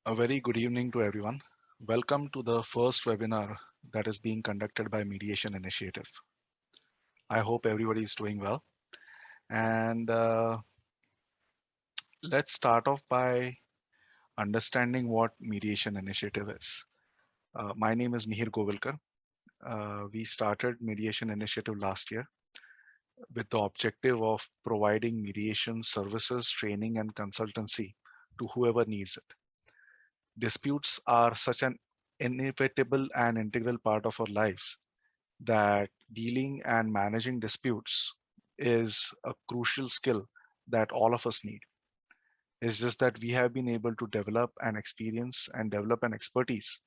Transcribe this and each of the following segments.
A very good evening to everyone. Welcome to the first webinar that is being conducted by Mediation Initiative. I hope everybody is doing well. And let's start off by understanding what Mediation Initiative is. My name is Mihir Govilkar. We started Mediation Initiative last year with the objective of providing mediation services, training, and consultancy to whoever needs it. Disputes are such an inevitable and integral part of our lives that dealing and managing disputes is a crucial skill that all of us need. It's just that we have been able to develop an experience and develop an expertise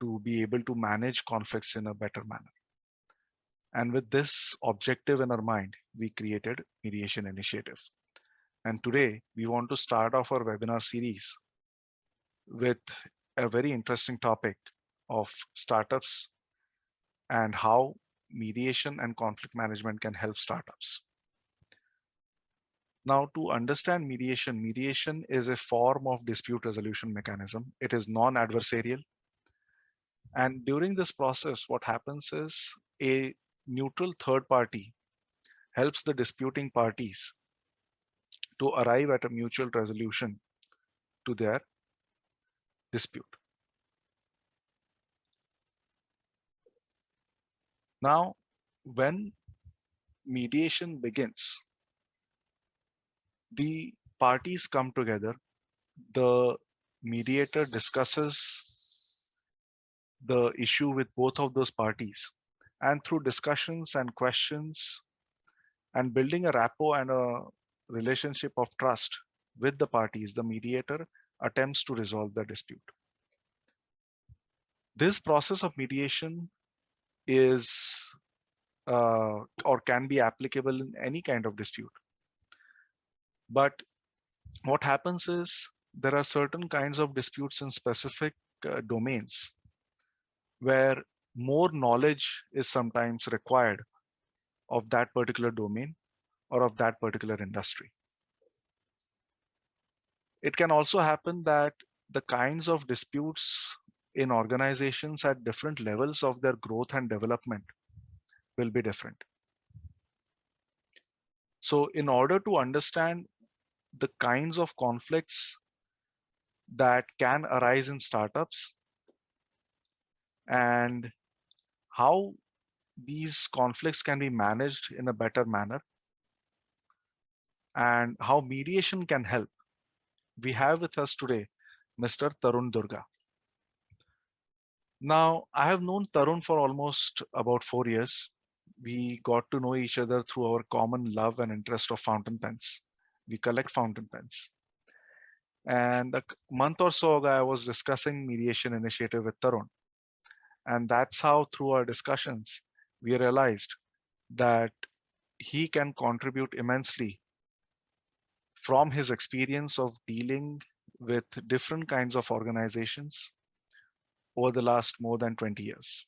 to be able to manage conflicts in a better manner. And with this objective in our mind, we created Mediation Initiative. And today we want to start off our webinar series with a very interesting topic of startups and how mediation and conflict management can help startups. Now, to understand mediation, mediation is a form of dispute resolution mechanism. It is non-adversarial. And during this process, what happens is a neutral third party helps the disputing parties to arrive at a mutual resolution to their dispute. Now, when mediation begins, the parties come together, the mediator discusses the issue with both of those parties, and through discussions and questions and building a rapport and a relationship of trust with the parties, the mediator attempts to resolve the dispute. This process of mediation is or can be applicable in any kind of dispute. But what happens is there are certain kinds of disputes in specific domains where more knowledge is sometimes required of that particular domain or of that particular industry. It can also happen that the kinds of disputes in organizations at different levels of their growth and development will be different. So in order to understand the kinds of conflicts that can arise in startups and how these conflicts can be managed in a better manner and how mediation can help, we have with us today Mr. Tarun Durga. Now, I have known Tarun for almost about 4 years. We got to know each other through our common love and interest of fountain pens. We collect fountain pens. And a month or so ago, I was discussing mediation initiative with Tarun. And that's how, through our discussions, we realized that he can contribute immensely from his experience of dealing with different kinds of organizations over the last more than 20 years.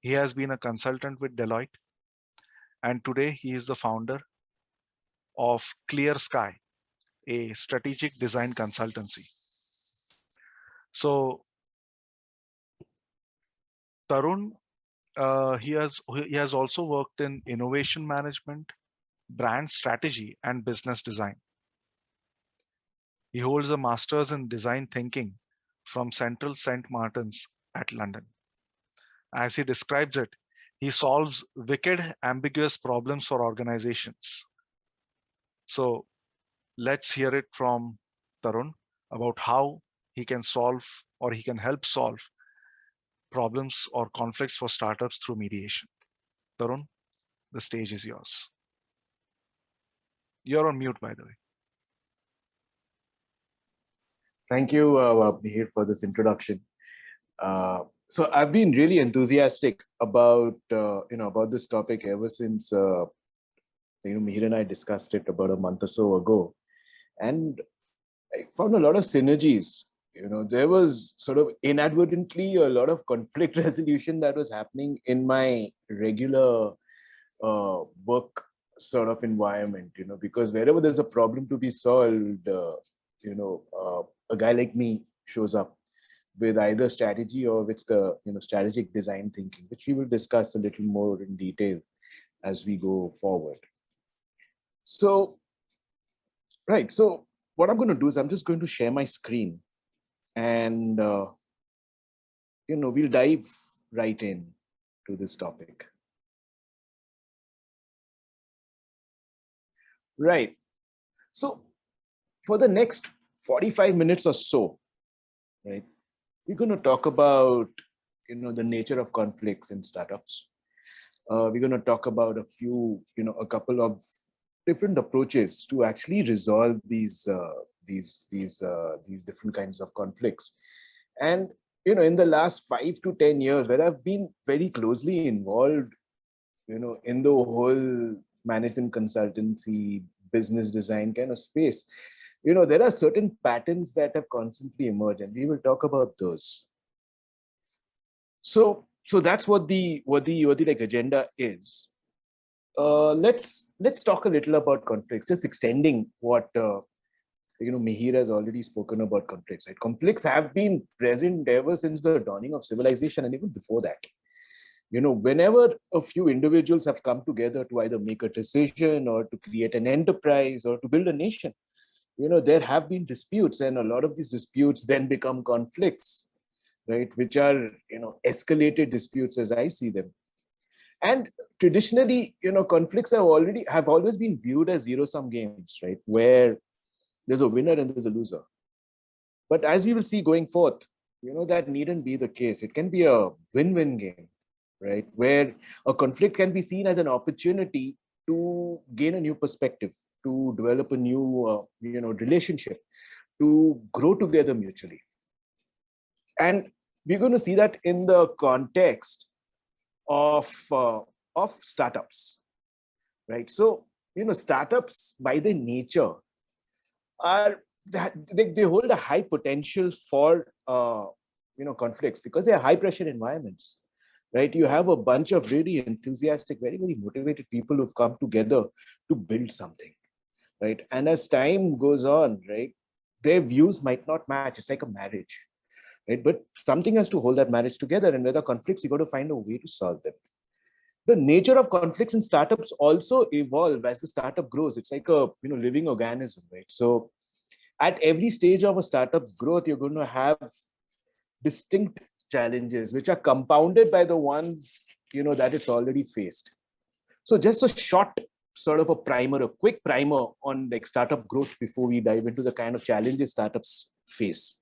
He has been a consultant with Deloitte, and today he is the founder of Clear Sky, a strategic design consultancy. So Tarun, he has also worked in innovation management, brand strategy, and business design. He holds a master's in design thinking from Central St. Martin's at London. As he describes it, he solves wicked, ambiguous problems for organizations. So let's hear it from Tarun about how he can solve or he can help solve problems or conflicts for startups through mediation. Tarun, the stage is yours. You're on mute, by the way. Thank you, Mihir, for this introduction. So I've been really enthusiastic about about this topic ever since Mihir and I discussed it about a month or so ago, and I found a lot of synergies. There was sort of inadvertently a lot of conflict resolution that was happening in my regular work sort of environment. Because wherever there's a problem to be solved, a guy like me shows up with either strategy or with the strategic design thinking, which we will discuss a little more in detail as we go forward. So, right. So what I'm going to do is I'm just going to share my screen, and we'll dive right in to this topic. Right. So for the next 45 minutes or so, right, we're going to talk about the nature of conflicts in startups. We're going to talk about a couple of different approaches to actually resolve these different kinds of conflicts. And in the last 5 to 10 years, where I've been very closely involved, in the whole management consultancy, business design kind of space, there are certain patterns that have constantly emerged, and we will talk about those. So that's what the like agenda is. Let's talk a little about conflicts, just extending what Mihir has already spoken about conflicts. Right? Conflicts have been present ever since the dawning of civilization, and even before that. Whenever a few individuals have come together to either make a decision or to create an enterprise or to build a nation, there have been disputes, and a lot of these disputes then become conflicts, right? Which are, escalated disputes as I see them. And traditionally, conflicts have always been viewed as zero-sum games, right? Where there's a winner and there's a loser. But as we will see going forth, that needn't be the case. It can be a win-win game, right? Where a conflict can be seen as an opportunity to gain a new perspective, to develop a new, relationship, to grow together mutually. And we're going to see that in the context of startups, right? So, startups by their nature are that they hold a high potential for conflicts because they are high pressure environments, right? You have a bunch of really enthusiastic, very, very motivated people who've come together to build something, right? And as time goes on, right, their views might not match. It's like a marriage, right? But something has to hold that marriage together, and where there are conflicts, you got to find a way to solve them. The nature of conflicts in startups also evolve as the startup grows. It's like a living organism, right? So at every stage of a startup's growth, you're going to have distinct challenges which are compounded by the ones that it's already faced. So just a short sort of a quick primer on like startup growth before we dive into the kind of challenges startups face.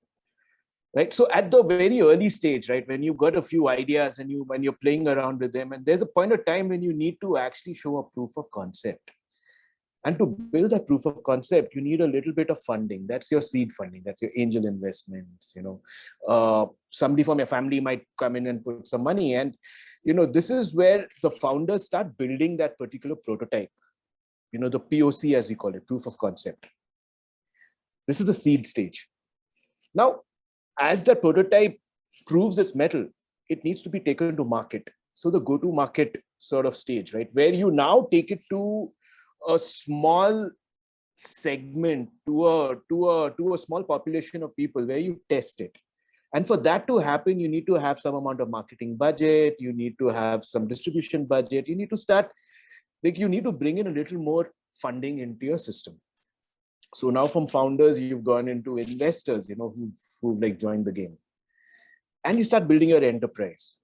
Right. So at the very early stage, right, when you've got a few ideas and when you're playing around with them, and there's a point of time when you need to actually show a proof of concept. And to build that proof of concept, you need a little bit of funding. That's your seed funding. That's your angel investments. Somebody from your family might come in and put some money. And, this is where the founders start building that particular prototype, the POC, as we call it, proof of concept. This is the seed stage. Now, as the prototype proves its mettle, it needs to be taken to market. So the go-to market sort of stage, right, where you now take it to a small segment, to a small population of people, where you test it. And for that to happen, you need to have some amount of marketing budget, you need to have some distribution budget, you need to bring in a little more funding into your system. So now from founders, you've gone into investors, who've like joined the game. And you start building your enterprise.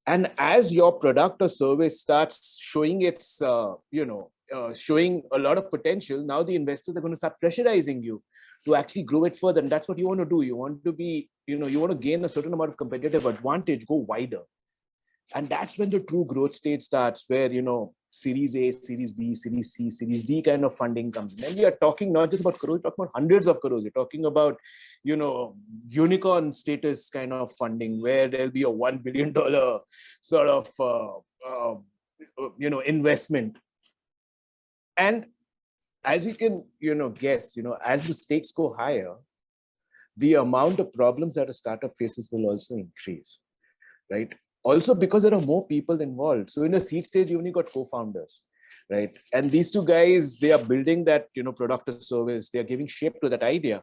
And as your product or service starts showing its, showing a lot of potential, now the investors are going to start pressurizing you to actually grow it further. And that's what you want to do. You want to be, you want to gain a certain amount of competitive advantage, go wider. And that's when the true growth stage starts, where, Series A, Series B, Series C, Series D kind of funding comes in. And we are talking not just about crores, we're talking about hundreds of crores. We're talking about, unicorn status kind of funding, where there'll be a $1 billion sort of, investment. And as you can, guess, as the stakes go higher, the amount of problems that a startup faces will also increase, right? Also because there are more people involved. So in a seed stage, you only got co-founders, right? And these two guys, they are building that, product or service. They are giving shape to that idea.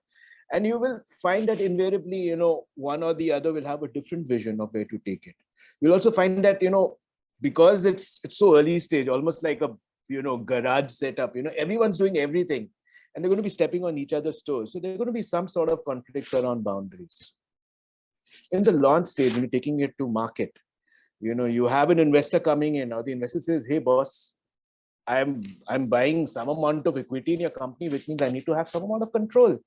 And you will find that invariably, one or the other will have a different vision of where to take it. You'll also find that, because it's so early stage, almost like a, garage setup, everyone's doing everything, and they're going to be stepping on each other's toes. So there's going to be some sort of conflicts around boundaries. In the launch stage, when you're taking it to market, you have an investor coming in. Now the investor says, hey boss, I'm buying some amount of equity in your company, which means I need to have some amount of control.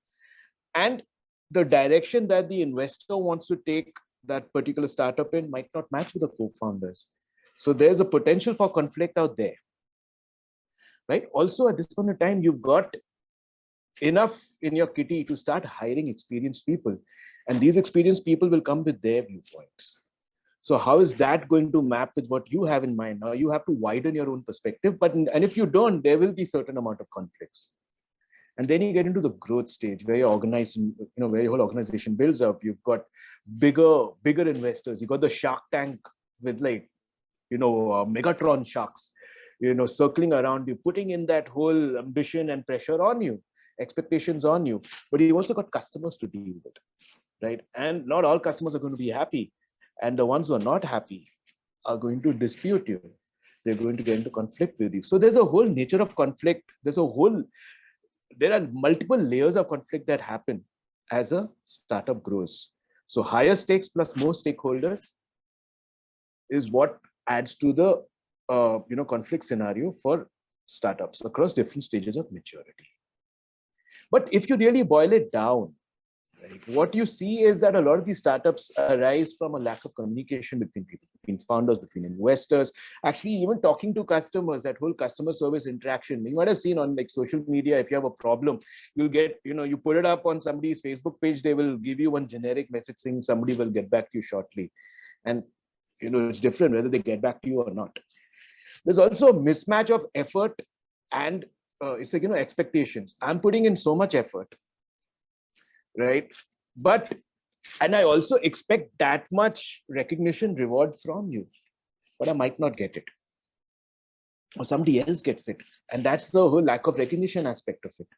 And the direction that the investor wants to take that particular startup in might not match with the co-founders. So there's a potential for conflict out there, right? Also, at this point in time, you've got enough in your kitty to start hiring experienced people. And these experienced people will come with their viewpoints. So how is that going to map with what you have in mind? Now you have to widen your own perspective, and if you don't, there will be certain amount of conflicts. And then you get into the growth stage where you're organizing, where your whole organization builds up. You've got bigger investors. You've got the Shark Tank with Megatron sharks, circling around you, putting in that whole ambition and pressure on you, expectations on you. But you've also got customers to deal with, right? And not all customers are going to be happy. And the ones who are not happy are going to dispute you. They're going to get into conflict with you. So there's a whole nature of conflict. There are multiple layers of conflict that happen as a startup grows. So higher stakes plus more stakeholders is what adds to the conflict scenario for startups across different stages of maturity. But if you really boil it down, right, what you see is that a lot of these startups arise from a lack of communication between people, between founders, between investors, actually even talking to customers, that whole customer service interaction. You might have seen on social media, if you have a problem, you'll get, you put it up on somebody's Facebook page, they will give you one generic message saying somebody will get back to you shortly. And, it's different whether they get back to you or not. There's also a mismatch of effort and it's like, expectations. I'm putting in so much effort, right? And I also expect that much recognition, reward from you, but I might not get it. Or somebody else gets it. And that's the whole lack of recognition aspect of it.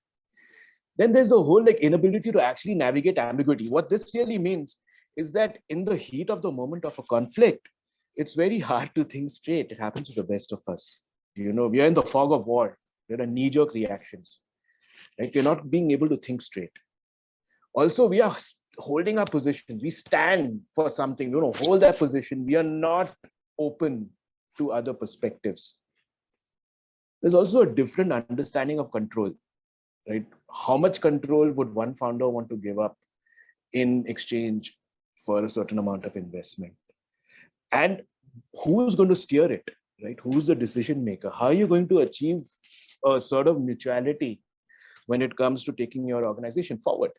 Then there's the whole inability to actually navigate ambiguity. What this really means is that in the heat of the moment of a conflict, it's very hard to think straight. It happens to the best of us. We are in the fog of war. There are knee-jerk reactions. Right? We're not being able to think straight. Also, we are holding our positions. We stand for something, hold that position. We are not open to other perspectives. There's also a different understanding of control, right? How much control would one founder want to give up in exchange for a certain amount of investment? And who's going to steer it, right? Who's the decision maker? How are you going to achieve a sort of mutuality when it comes to taking your organization forward?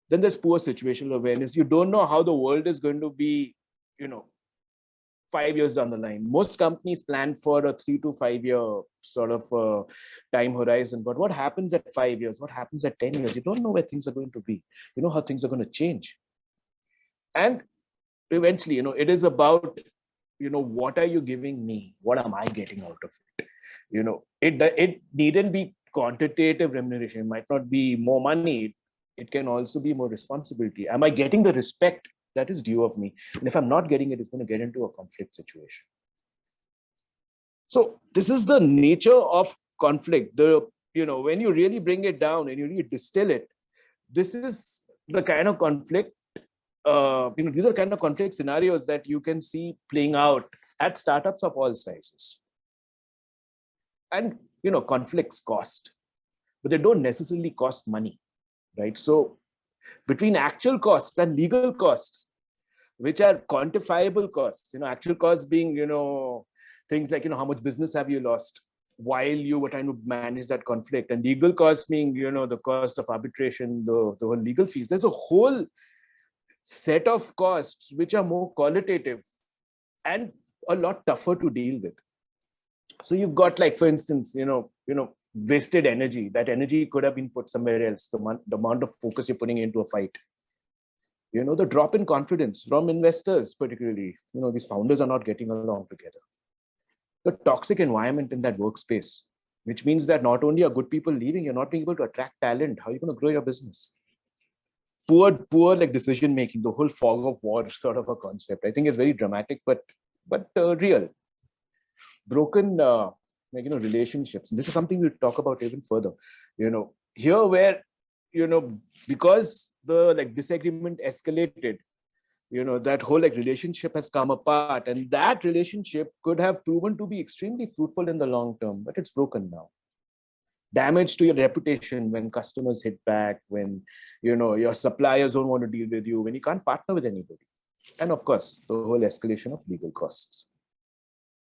Then there's poor situational awareness. You don't know how the world is going to be, 5 years down the line. Most companies plan for a 3 to 5 year sort of time horizon. But what happens at 5 years? What happens at 10 years? You don't know where things are going to be. You know how things are going to change. And eventually, it is about, what are you giving me? What am I getting out of it? It needn't be quantitative remuneration. It might not be more money. It can also be more responsibility. Am I getting the respect that is due of me? And if I'm not getting it, it's going to get into a conflict situation. So this is the nature of conflict. When you really bring it down and you really distill it, this is the kind of conflict, these are kind of conflict scenarios that you can see playing out at startups of all sizes. And, conflicts cost, but they don't necessarily cost money, right? So between actual costs and legal costs, which are quantifiable costs, actual costs being, things like, how much business have you lost while you were trying to manage that conflict, and legal costs being, the cost of arbitration, the whole legal fees. There's a whole set of costs which are more qualitative and a lot tougher to deal with. So you've got, like, for instance, wasted energy. That energy could have been put somewhere else. The amount of focus you're putting into a fight. The drop in confidence from investors, particularly. These founders are not getting along together. The toxic environment in that workspace, which means that not only are good people leaving, you're not being able to attract talent. How are you going to grow your business? poor like decision making, the whole fog of war sort of a concept. I think it's very dramatic, but real. Broken relationships. This is something we talk about even further. Here where because the disagreement escalated, that whole relationship has come apart, and that relationship could have proven to be extremely fruitful in the long term, but it's broken now. Damage to your reputation when customers hit back, when your suppliers don't want to deal with you, when you can't partner with anybody, and of course the whole escalation of legal costs.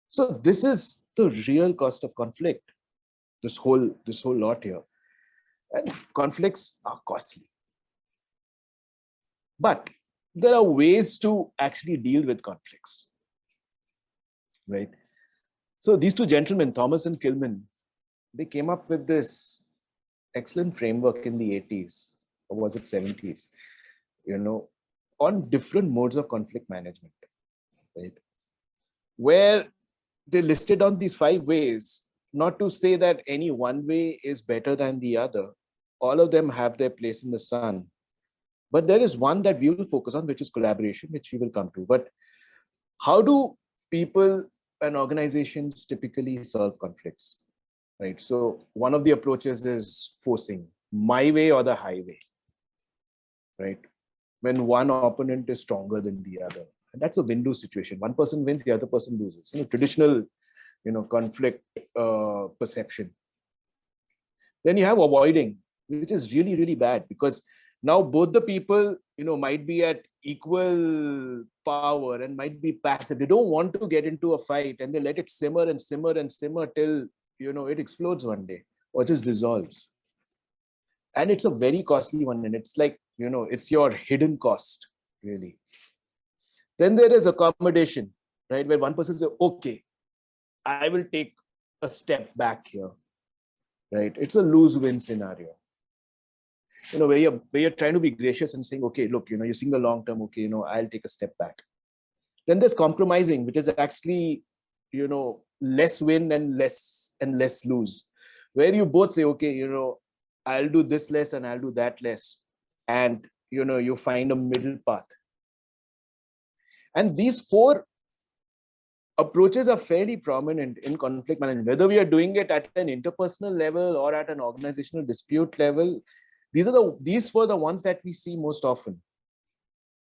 So this is the real cost of conflict, this whole lot here. And conflicts are costly, but there are ways to actually deal with conflicts, right? So these two gentlemen, Thomas and Kilman, they came up with this excellent framework in the 80s, or was it 70s, on different modes of conflict management, right? Where they listed on these 5 ways, not to say that any one way is better than the other. All of them have their place in the sun. But there is one that we will focus on, which is collaboration, which we will come to. But how do people and organizations typically solve conflicts, right? So one of the approaches is forcing, my way or the highway, right? When one opponent is stronger than the other. And that's a win-lose situation. One person wins, the other person loses. Traditional, conflict perception. Then you have avoiding, which is really, really bad, because now both the people, might be at equal power and might be passive. They don't want to get into a fight, and they let it simmer and simmer and simmer till, it explodes one day or just dissolves. And it's a very costly one. And it's like, it's your hidden cost, really. Then there is accommodation, right? Where one person says, okay, I will take a step back here, right? It's a lose-win scenario. Where you're trying to be gracious and saying, okay, look, you're seeing the long term, okay, I'll take a step back. Then there's compromising, which is actually, less win and less lose, where you both say, okay, I'll do this less and I'll do that less. And, you find a middle path. And these 4 approaches are fairly prominent in conflict management, whether we are doing it at an interpersonal level or at an organizational dispute level. These were the ones that we see most often.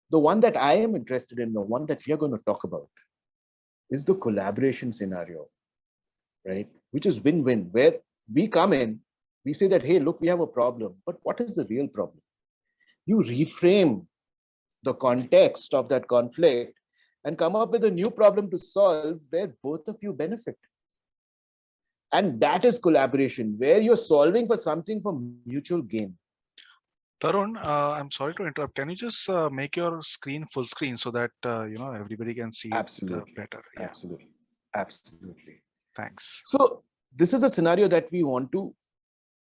The one that I am interested in, the one that we are going to talk about, is the collaboration scenario, right? Which is win-win, where we come in, we say that, hey, look, we have a problem, but what is the real problem? You reframe the context of that conflict and come up with a new problem to solve where both of you benefit. And that is collaboration, where you're solving for something for mutual gain. Tarun, I'm sorry to interrupt. Can you just make your screen full screen so that everybody can see Absolutely. it better? Yeah. Absolutely. Thanks. So this is a scenario that we want to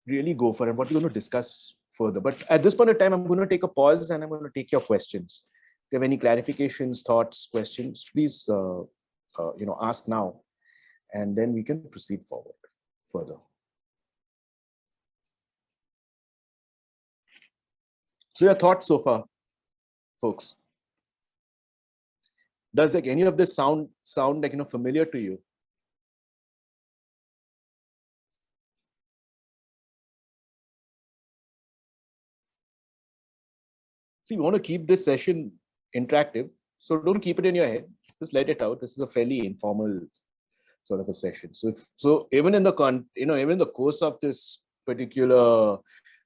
really go for and what we're going to discuss further. But at this point in time, I'm going to take a pause and I'm going to take your questions. If you have any clarifications, thoughts, questions, please ask now, and then we can proceed forward further. So your thoughts so far, folks? Does any of this sound familiar to you? See, we want to keep this session interactive, so don't keep it in your head. Just let it out. This is a fairly informal sort of a session. So even in the course of this particular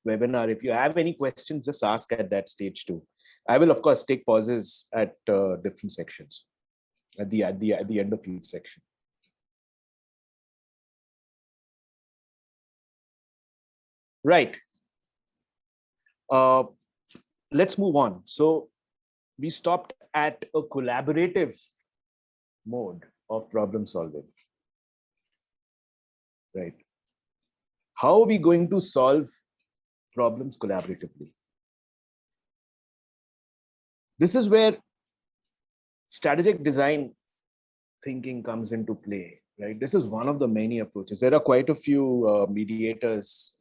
webinar, if you have any questions, just ask at that stage too. I will of course take pauses at different sections at the end of each section. Right. Let's move on. So we stopped at a collaborative mode of problem solving. Right. How are we going to solve problems collaboratively? This is where strategic design thinking comes into play, right? This is one of the many approaches. There are quite a few mediators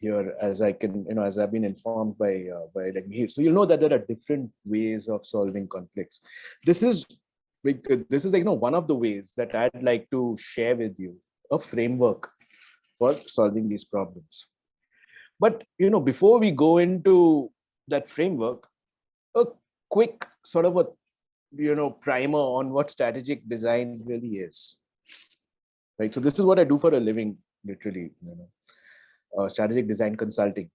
here, as I can, as I've been informed by like Mihir. So you'll know that there are different ways of solving conflicts. This is like, one of the ways that I'd like to share with you, a framework for solving these problems. But before we go into that framework, a quick sort of a primer on what strategic design really is. Right. So this is what I do for a living, literally. Strategic design consulting,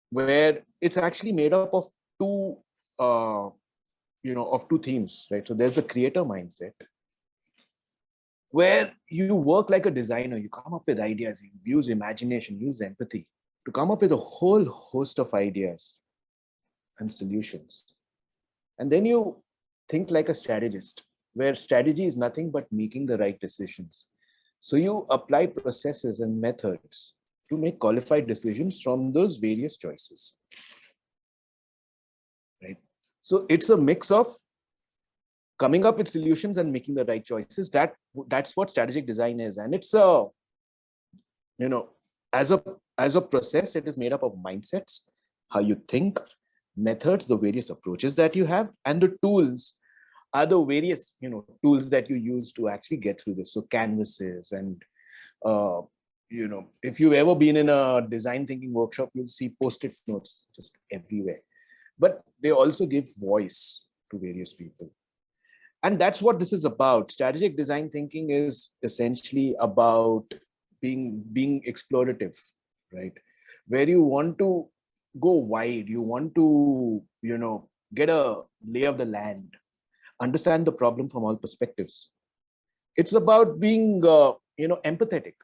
where it's actually made up of two themes, right? So there's the creator mindset, where you work like a designer, you come up with ideas, you use imagination, use empathy to come up with a whole host of ideas and solutions. And then you think like a strategist, where strategy is nothing but making the right decisions. So you apply processes and methods to make qualified decisions from those various choices. Right? So it's a mix of coming up with solutions and making the right choices. That's what strategic design is. And it's as a process, it is made up of mindsets, how you think, methods, the various approaches that you have, and the tools are the various tools that you use to actually get through this. So canvases and if you've ever been in a design thinking workshop, you'll see post-it notes just everywhere. But they also give voice to various people. And that's what this is about. Strategic design thinking is essentially about being explorative, right? Where you want to go wide, you want to, get a lay of the land, understand the problem from all perspectives. It's about being, empathetic,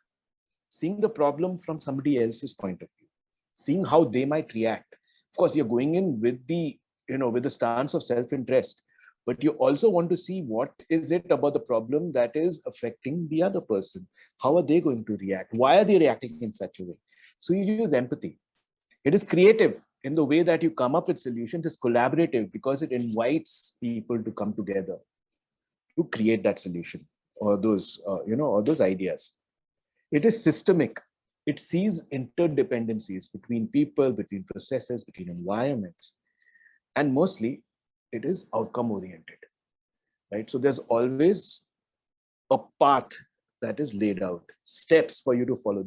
seeing the problem from somebody else's point of view, seeing how they might react. Of course, you're going in with the, with the stance of self-interest, but you also want to see what is it about the problem that is affecting the other person. How are they going to react? Why are they reacting in such a way? So you use empathy. It is creative in the way that you come up with solutions. It's collaborative because it invites people to come together to create that solution or those, or those ideas. It is systemic. It sees interdependencies between people, between processes, between environments. And mostly, it is outcome oriented, right? So there's always a path that is laid out, steps for you to follow.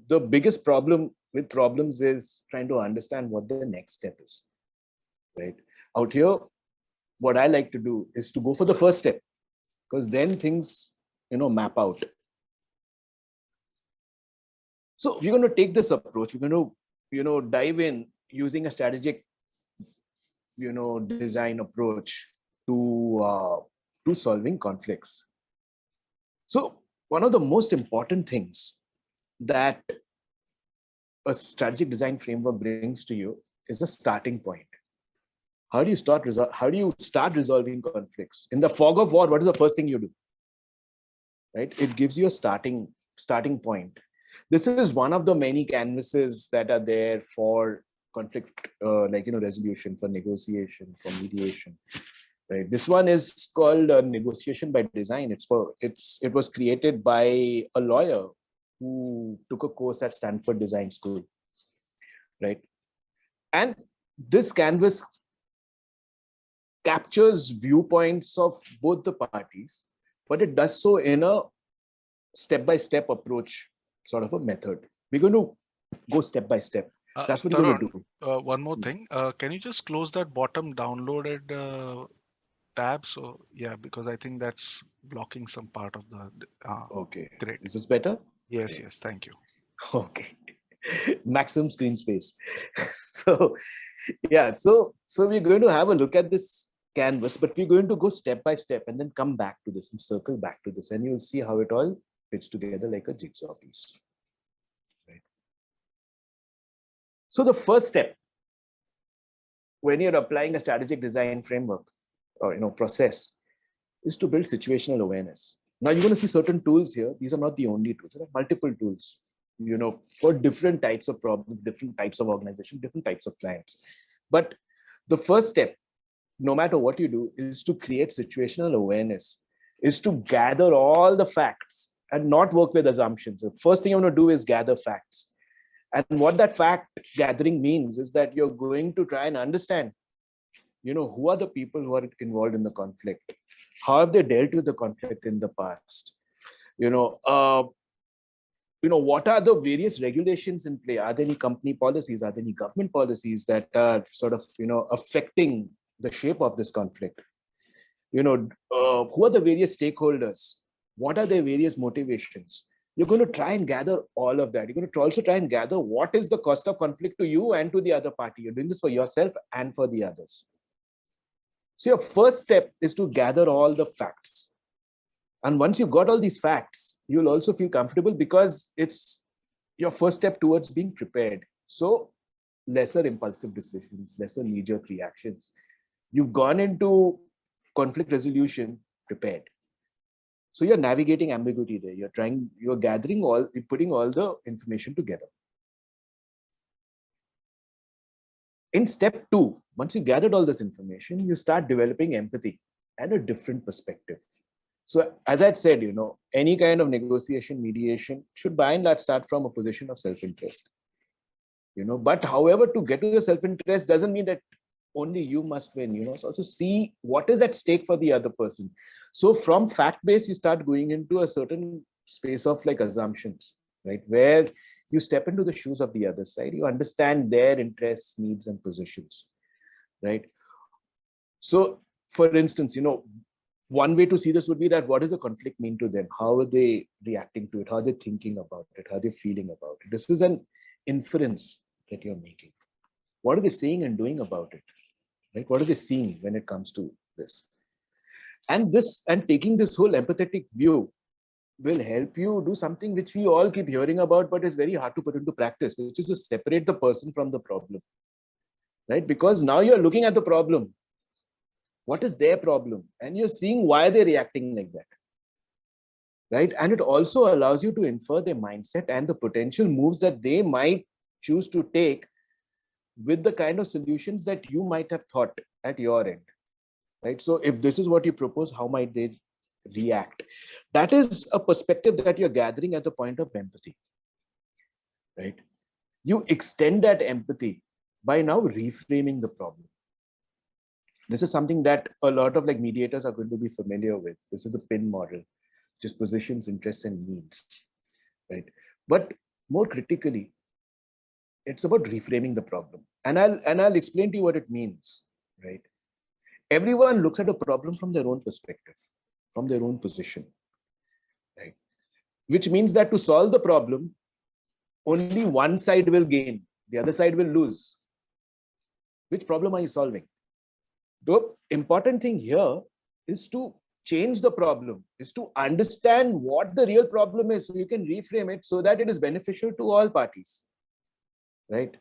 The biggest problem with problems is trying to understand what the next step is, right? Out here, what I like to do is to go for the first step, because then things, map out. So we're going to take this approach. We're going to, dive in using a strategic, design approach to solving conflicts. So one of the most important things that a strategic design framework brings to you is the starting point. How do you start resolving conflicts? In the fog of war, what is the first thing you do? Right? It gives you a starting point. This is one of the many canvases that are there for conflict, resolution, for negotiation, for mediation. Right. This one is called Negotiation by Design. It was created by a lawyer who took a course at Stanford Design School. Right. And this canvas captures viewpoints of both the parties, but it does so in a step-by-step approach, sort of a method. We're going to go step by step. That's what Tarun, we're going to do. One more thing. Can you just close that bottom downloaded tab? So yeah, because I think that's blocking some part of the. Okay. Great. Is this better? Yes, Okay. yes. Thank you. Okay. Maximum screen space. So yeah, so we're going to have a look at this canvas, but we're going to go step by step and then come back to this and circle back to this, and you'll see how it all fits together like a jigsaw piece. Right. So the first step when you're applying a strategic design framework or process is to build situational awareness. Now you're going to see certain tools here. These are not the only tools. There are multiple tools, for different types of problems, different types of organization, different types of clients. But the first step, no matter what you do, is to create situational awareness, is to gather all the facts and not work with assumptions. The first thing you want to do is gather facts And what that fact gathering means is that you're going to try and understand, who are the people who are involved in the conflict? How have they dealt with the conflict in the past? What are the various regulations in play? Are there any company policies? Are there any government policies that are sort of, affecting the shape of this conflict? Who are the various stakeholders? What are their various motivations? You're going to try and gather all of that. You're going to also try and gather what is the cost of conflict to you and to the other party. You're doing this for yourself and for the others. So your first step is to gather all the facts. And once you've got all these facts, you'll also feel comfortable because it's your first step towards being prepared. So lesser impulsive decisions, lesser knee-jerk reactions. You've gone into conflict resolution prepared. So you're navigating ambiguity there. You're putting all the information together. In step 2, once you gathered all this information, you start developing empathy and a different perspective. So as I said, any kind of negotiation, mediation should by and large start from a position of self-interest. But however, to get to the self-interest doesn't mean that only you must win. So also see what is at stake for the other person. So from fact-based, you start going into a certain space of like assumptions, right? Where you step into the shoes of the other side, you understand their interests, needs, and positions, right? So for instance, one way to see this would be that what does a conflict mean to them? How are they reacting to it? How are they thinking about it? How are they feeling about it? This is an inference that you're making. What are they saying and doing about it? Right? What are they seeing when it comes to this? And taking this whole empathetic view will help you do something which we all keep hearing about, but it's very hard to put into practice, which is to separate the person from the problem. Right? Because now you're looking at the problem. What is their problem? And you're seeing why they're reacting like that. Right? And it also allows you to infer their mindset and the potential moves that they might choose to take with the kind of solutions that you might have thought at your end. Right? So if this is what you propose, how might they react? That is a perspective that you're gathering at the point of empathy. Right? You extend that empathy by now reframing the problem. This is something that a lot of like mediators are going to be familiar with. This is the PIN model, which is positions, interests, and needs, right? But more critically, it's about reframing the problem. And I'll explain to you what it means, right? Everyone looks at a problem from their own perspective, from their own position, right? Which means that to solve the problem, only one side will gain, the other side will lose. Which problem are you solving? The important thing here is to change the problem, is to understand what the real problem is so you can reframe it so that it is beneficial to all parties, right?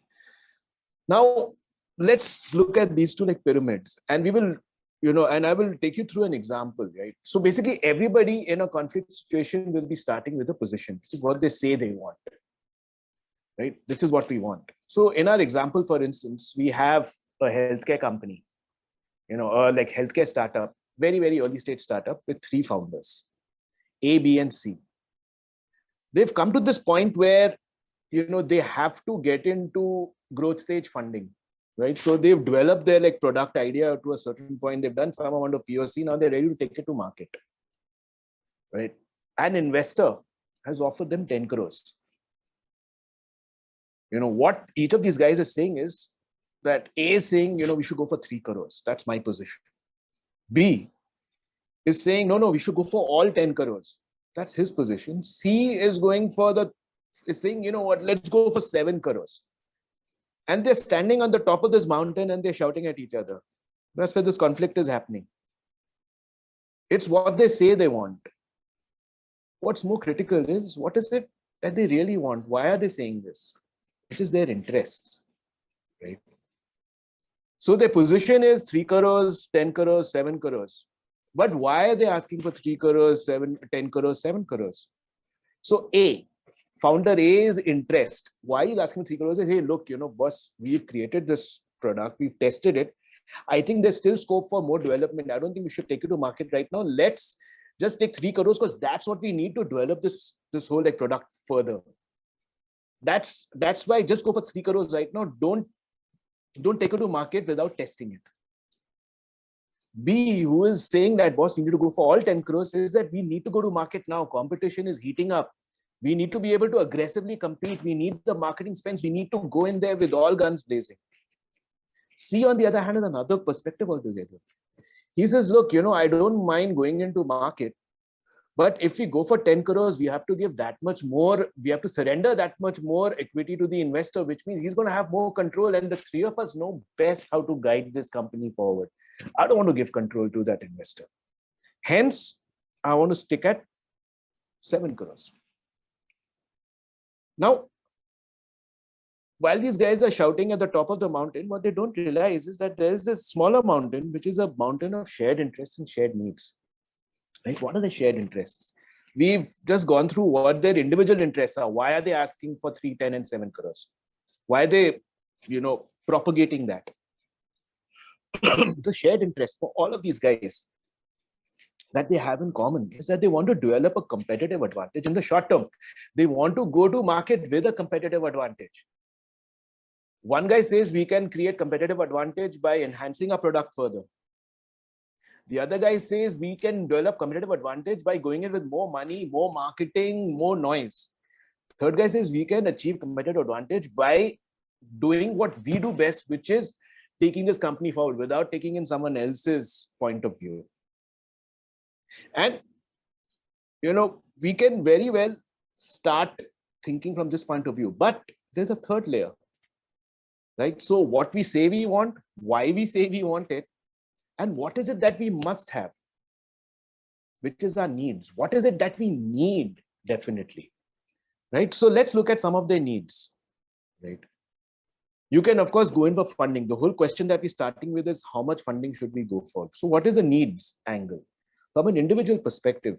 Now, let's look at these two like pyramids, and we will, and I will take you through an example, right? So basically everybody in a conflict situation will be starting with a position, which is what they say they want, right? This is what we want. So in our example, for instance, we have a healthcare company, like healthcare startup, very, very early stage startup with 3 founders, A, B, and C. They've come to this point where, they have to get into growth stage funding, right? So they've developed their like product idea to a certain point. They've done some amount of POC. Now they're ready to take it to market, right? An investor has offered them 10 crores. What each of these guys is saying is that A is saying, we should go for 3 crores. That's my position. B is saying, no, we should go for all 10 crores. That's his position. C is saying, let's go for 7 crores. And they're standing on the top of this mountain and they're shouting at each other. That's where this conflict is happening. It's what they say they want. What's more critical is, what is it that they really want? Why are they saying this? It is their interests, right? So their position is 3 crores, 10 crores, 7 crores. But why are they asking for 3 crores, 10 crores, 7 crores? So founder A's interest. Why he's asking 3 crores is, hey, look, boss, we've created this product, we've tested it. I think there's still scope for more development. I don't think we should take it to market right now. Let's just take 3 crores because that's what we need to develop this whole like product further. That's why just go for 3 crores right now. Don't take it to market without testing it. B, who is saying that, boss, we need to go for all 10 crores, says that we need to go to market now. Competition is heating up. We need to be able to aggressively compete. We need the marketing spends. We need to go in there with all guns blazing. C, on the other hand, is another perspective altogether. He says, look, I don't mind going into market, but if we go for 10 crores, we have to give that much more. We have to surrender that much more equity to the investor, which means he's going to have more control. And the three of us know best how to guide this company forward. I don't want to give control to that investor. Hence, I want to stick at 7 crores. Now, while these guys are shouting at the top of the mountain, what they don't realize is that there is a smaller mountain, which is a mountain of shared interests and shared needs. Right? What are the shared interests? We've just gone through what their individual interests are. Why are they asking for 3, 10, and 7 crores? Why are they, propagating that? The shared interest for all of these guys that they have in common is that they want to develop a competitive advantage in the short term. They want to go to market with a competitive advantage. One guy says we can create competitive advantage by enhancing our product further. The other guy says we can develop competitive advantage by going in with more money, more marketing, more noise. Third guy says we can achieve competitive advantage by doing what we do best, which is taking this company forward without taking in someone else's point of view. And, we can very well start thinking from this point of view, but there's a third layer, right? So what we say we want, why we say we want it, and what is it that we must have, which is our needs. What is it that we need, definitely, right? So let's look at some of their needs, right? You can, of course, go in for funding. The whole question that we're starting with is how much funding should we go for? So what is the needs angle? From an individual perspective,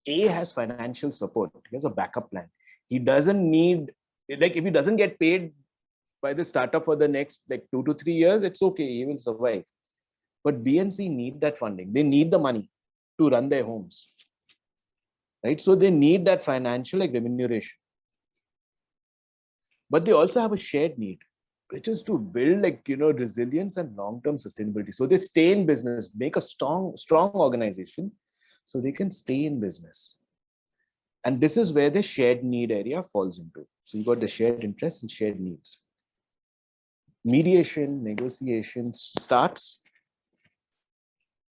A has financial support. He has a backup plan. He doesn't need, if he doesn't get paid by the startup for the next 2 to 3 years, it's okay, he will survive. But B and C need that funding. They need the money to run their homes, right? So they need that financial remuneration. But they also have a shared need, which is to build resilience and long-term sustainability. So they stay in business, make a strong organization so they can stay in business. And this is where the shared need area falls into. So you got the shared interests and shared needs. Mediation, negotiation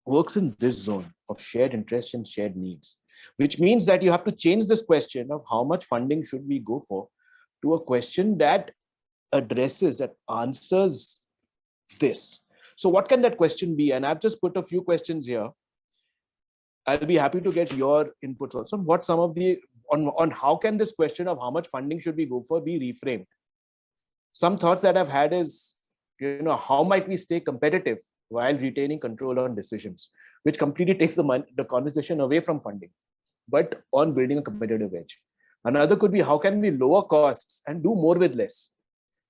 works in this zone of shared interests and shared needs, which means that you have to change this question of how much funding should we go for to a question that addresses, that answers this. So what can that question be? And I've just put a few questions here. I'll be happy to get your inputs also on what some of on how can this question of how much funding should we go for be reframed. Some thoughts that I've had is, how might we stay competitive while retaining control on decisions, which completely takes the conversation away from funding, but on building a competitive edge. Another could be, how can we lower costs and do more with less?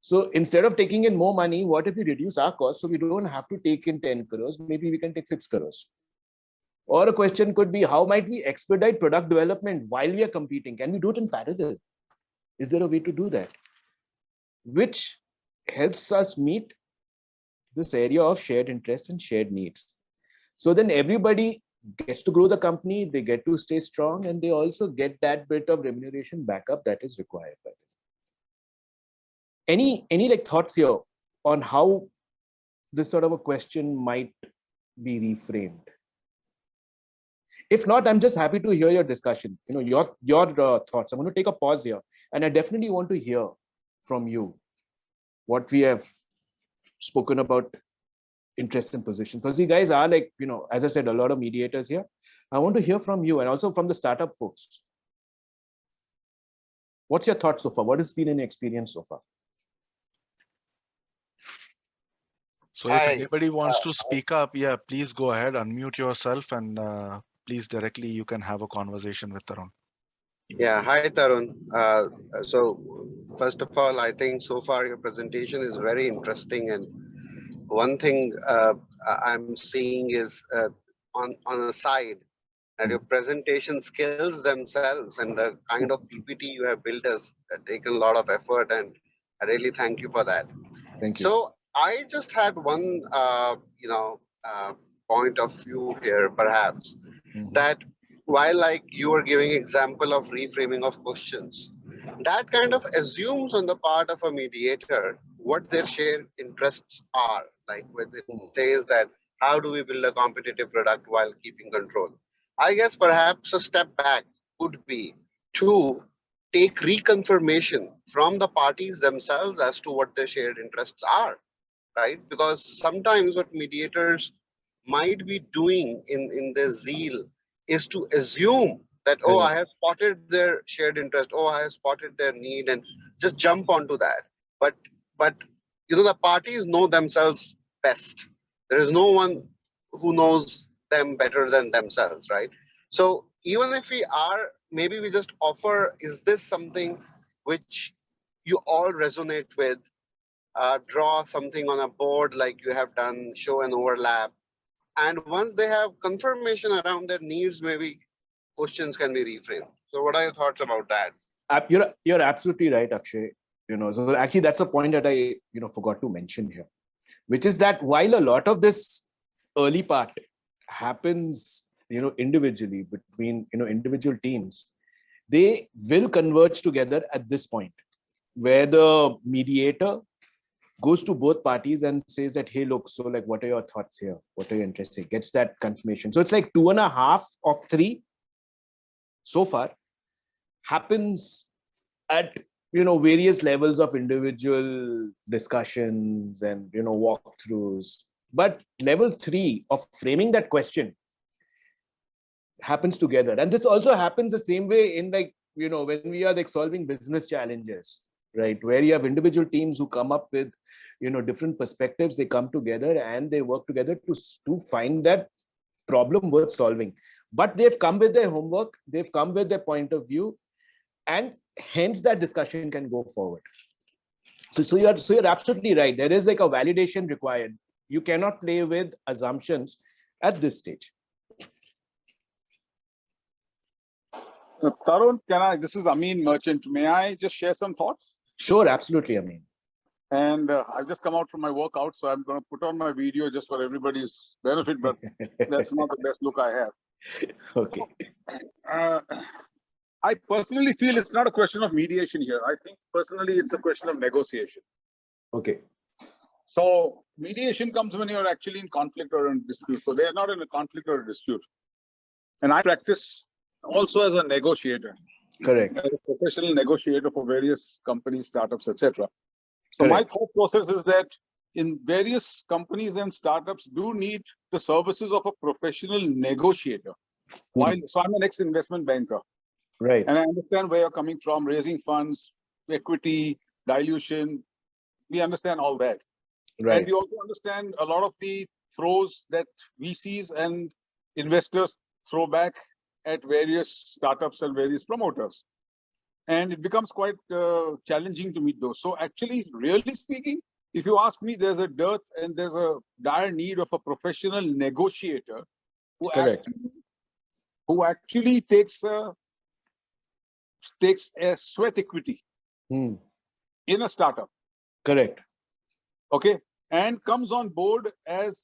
So instead of taking in more money, what if we reduce our costs so we don't have to take in 10 crores, maybe we can take 6 crores. Or a question could be, how might we expedite product development while we are competing? Can we do it in parallel? Is there a way to do that? Which helps us meet this area of shared interests and shared needs. So then everybody gets to grow the company, they get to stay strong, and they also get that bit of remuneration backup that is required by them. Any thoughts here on how this sort of a question might be reframed? If not, I'm just happy to hear your discussion, your thoughts. I'm going to take a pause here, and I definitely want to hear from you what we have spoken about interest and position, because you guys are as I said, a lot of mediators here. I want to hear from you and also from the startup folks. What's your thoughts so far? What has been an experience so far? So if anybody wants to speak up, yeah, please go ahead, unmute yourself, and please directly you can have a conversation with Tarun. Yeah, hi Tarun. So first of all, I think so far your presentation is very interesting, and one thing I'm seeing is on the side, that your presentation skills themselves and the kind of PPT you have built has taken a lot of effort, and I really thank you for that. Thank you. So I just had one, point of view here, perhaps, that while like you were giving example of reframing of questions, that kind of assumes on the part of a mediator what their shared interests are. Like when it says that how do we build a competitive product while keeping control? I guess perhaps a step back could be to take reconfirmation from the parties themselves as to what their shared interests are, right? Because sometimes what mediators might be doing in their zeal is to assume that, oh, I have spotted their shared interest, oh, I have spotted their need, and just jump onto that. But the parties know themselves best. There is no one who knows them better than themselves, right? So even if we are, maybe we just offer, is this something which you all resonate with? Draw something on a board like you have done, show an overlap. And once they have confirmation around their needs, maybe questions can be reframed. So what are your thoughts about that? You're absolutely right, Akshay. So actually that's a point that I forgot to mention here, which is that while a lot of this early part happens individually between individual teams, they will converge together at this point where the mediator goes to both parties and says that, hey, look, so like, what are your thoughts here? What are you interested in? Gets that confirmation. So it's like 2.5 of 3 so far happens at various levels of individual discussions and walkthroughs. But level 3 of framing that question happens together. And this also happens the same way in like, when we are like solving business challenges, right? Where you have individual teams who come up with, different perspectives, they come together and they work together to find that problem worth solving. But they've come with their homework, they've come with their point of view, and hence that discussion can go forward. So you're absolutely right. There is like a validation required. You cannot play with assumptions at this stage. Tarun, this is Amin Merchant. May I just share some thoughts? Sure, absolutely, Amin. And I've just come out from my workout, so I'm going to put on my video just for everybody's benefit, but that's not the best look I have. Okay. I personally feel it's not a question of mediation here. I think personally it's a question of negotiation. Okay. So mediation comes when you're actually in conflict or in dispute. So they're not in a conflict or a dispute. And I practice also as a negotiator. Correct. As a professional negotiator for various companies, startups, etc. So Correct. my thought process is that in various companies and startups do need the services of a professional negotiator. So I'm an ex-investment banker. Right. And I understand where you're coming from, raising funds, equity, dilution. We understand all that. Right. And we also understand a lot of the throws that VCs and investors throw back at various startups and various promoters. And it becomes quite challenging to meet those. So actually, really speaking, if you ask me, there's a dearth and there's a dire need of a professional negotiator who actually takes a sweat equity in a startup. Correct. Okay. And comes on board as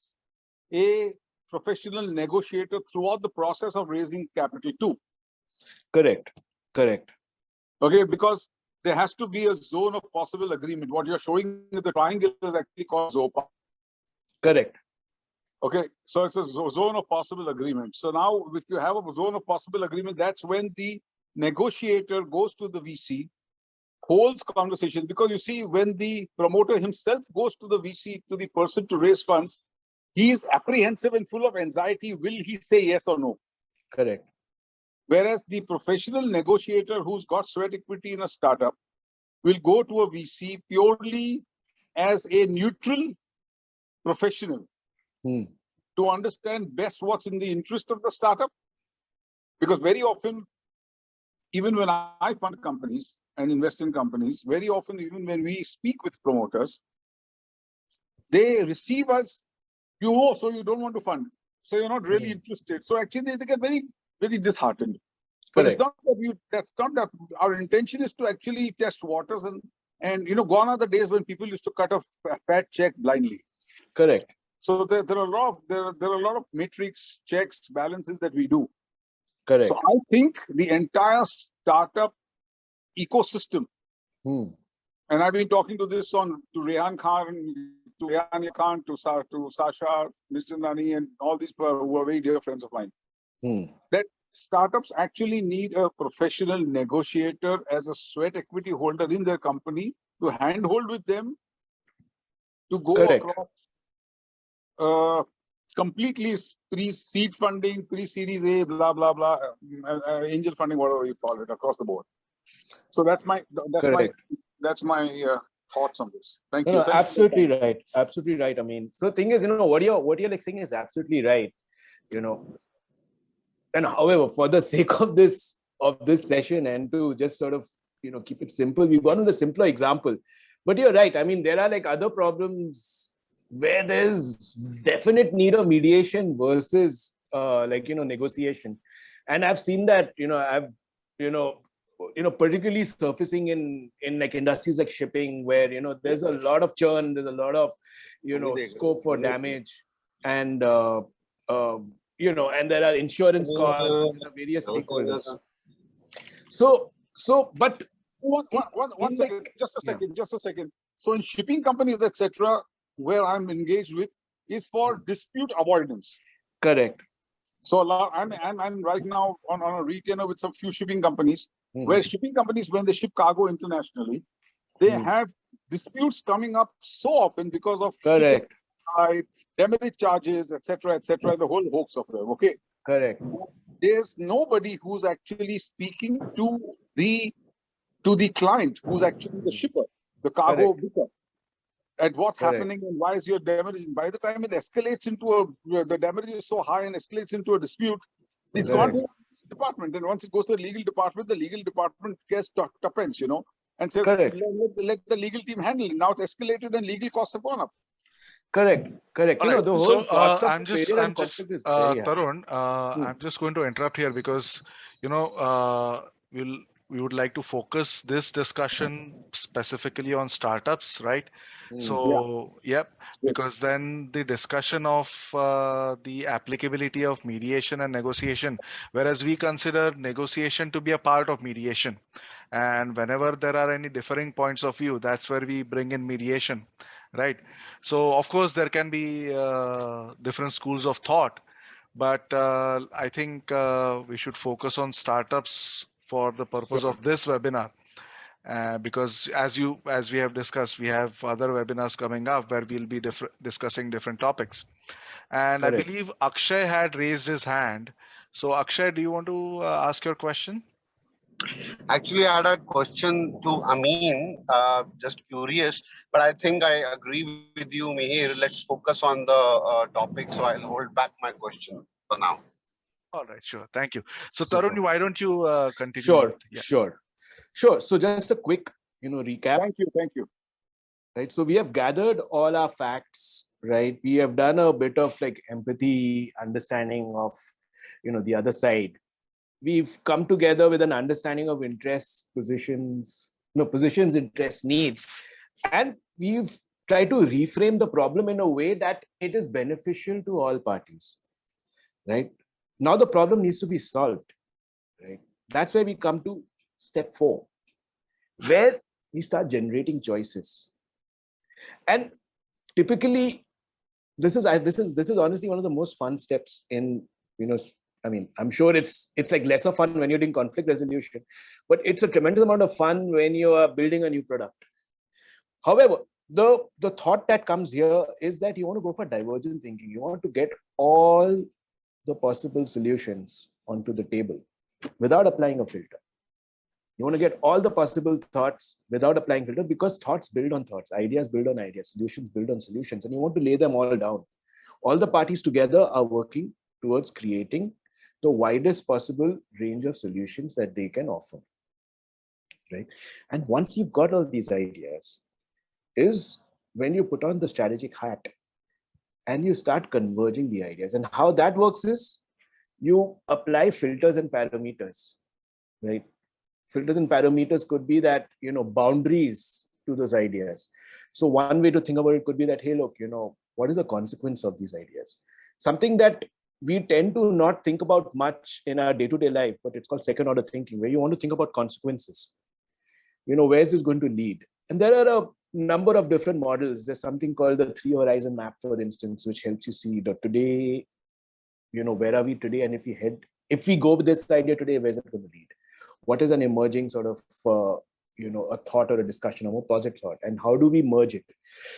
a professional negotiator throughout the process of raising capital too. Correct. Correct. Okay, because there has to be a zone of possible agreement. What you're showing in the triangle is actually called ZOPA. Correct. Okay, so it's a zone of possible agreement. So now if you have a zone of possible agreement, that's when the negotiator goes to the VC, holds conversation. Because you see, when the promoter himself goes to the VC, to the person to raise funds, he is apprehensive and full of anxiety. Will he say yes or no? Correct. Whereas the professional negotiator who's got sweat equity in a startup will go to a VC purely as a neutral professional to understand best what's in the interest of the startup. Because very often, even when I fund companies and invest in companies, very often, even when we speak with promoters, they receive us, so you don't want to fund. So you're not really interested. So actually, they get very very disheartened. But Correct. it's not that that's not that our intention is to actually test waters and gone are the days when people used to cut a fat check blindly. Correct. So there are a lot of matrix checks, balances that we do. Correct. So I think the entire startup ecosystem, and I've been talking to this to Rehan Khan, to Sasha, Mr. Nani, and all these people who are very dear friends of mine. That startups actually need a professional negotiator as a sweat equity holder in their company to handhold with them to go Correct. across completely pre-seed funding, pre-series A, blah, blah, blah, angel funding, whatever you call it, across the board. So that's my thoughts on this. Thank you. No, Thank absolutely you. right. Absolutely right. I mean, so the thing is, what you're like saying is absolutely right. And however, for the sake of this session and to just sort of keep it simple, we've gone with a simpler example. But you're right. I mean, there are like other problems where there's definite need of mediation versus negotiation. And I've seen that, particularly surfacing in like industries like shipping, where there's a lot of churn, there's a lot of scope for damage, and and there are insurance costs, and there are various stakeholders. But one second, just a second. So in shipping companies, etc., where I'm engaged with is for dispute avoidance. Correct. So I'm right now on a retainer with some few shipping companies, where shipping companies, when they ship cargo internationally, they have disputes coming up so often because of correct demurrage charges, etc., the whole hoax of them. Okay. Correct. There's nobody who's actually speaking to the client, who's actually the shipper, the cargo booker, at what's happening and why is your damage. By the time it escalates into the damage is so high and escalates into a dispute, it's gone to the department. And once it goes to the legal department gets tuppence, and says, let the legal team handle it. Now it's escalated and legal costs have gone up. Correct. The whole cost of Tarun, I'm just going to interrupt here because, we would like to focus this discussion specifically on startups, right? So, because then the discussion of the applicability of mediation and negotiation, whereas we consider negotiation to be a part of mediation. And whenever there are any differing points of view, that's where we bring in mediation, right? So, of course, there can be different schools of thought, but I think we should focus on startups for the purpose of this webinar. Because as we have discussed, we have other webinars coming up where we'll be discussing different topics. And I believe Akshay had raised his hand. So Akshay, do you want to ask your question? Actually, I had a question to Amin, just curious, but I think I agree with you, Mihir. Let's focus on the topic, so I'll hold back my question for now. All right, sure. Thank you. So Tarun, why don't you continue? Sure. So just a quick, recap. Thank you. Right. So we have gathered all our facts, right? We have done a bit of like empathy, understanding of, the other side. We've come together with an understanding of interests, positions, interests, needs, and we've tried to reframe the problem in a way that it is beneficial to all parties, right? Now the problem needs to be solved, right? That's where we come to step 4, where we start generating choices. And typically, this is honestly one of the most fun steps in, I'm sure it's like lesser fun when you're doing conflict resolution, but it's a tremendous amount of fun when you are building a new product. However, the thought that comes here is that you want to go for divergent thinking. You want to get all the possible solutions onto the table without applying a filter. You want to get all the possible thoughts without applying filter, because thoughts build on thoughts, ideas build on ideas, solutions build on solutions, and you want to lay them all down. All the parties together are working towards creating the widest possible range of solutions that they can offer, right? And once you've got all these ideas, is when you put on the strategic hat and you start converging the ideas. And how that works is you apply filters and parameters, right? Filters and parameters could be that, boundaries to those ideas. So one way to think about it could be that, hey, look, what is the consequence of these ideas? Something that we tend to not think about much in our day-to-day life, but it's called second order thinking, where you want to think about consequences. Where is this going to lead? And there are a number of different models. There's something called the 3-horizon map, for instance, which helps you see that today, where are we today? And if we go with this idea today, where's it going to lead? What is an emerging sort of, a thought or a discussion, a more positive thought, and how do we merge it?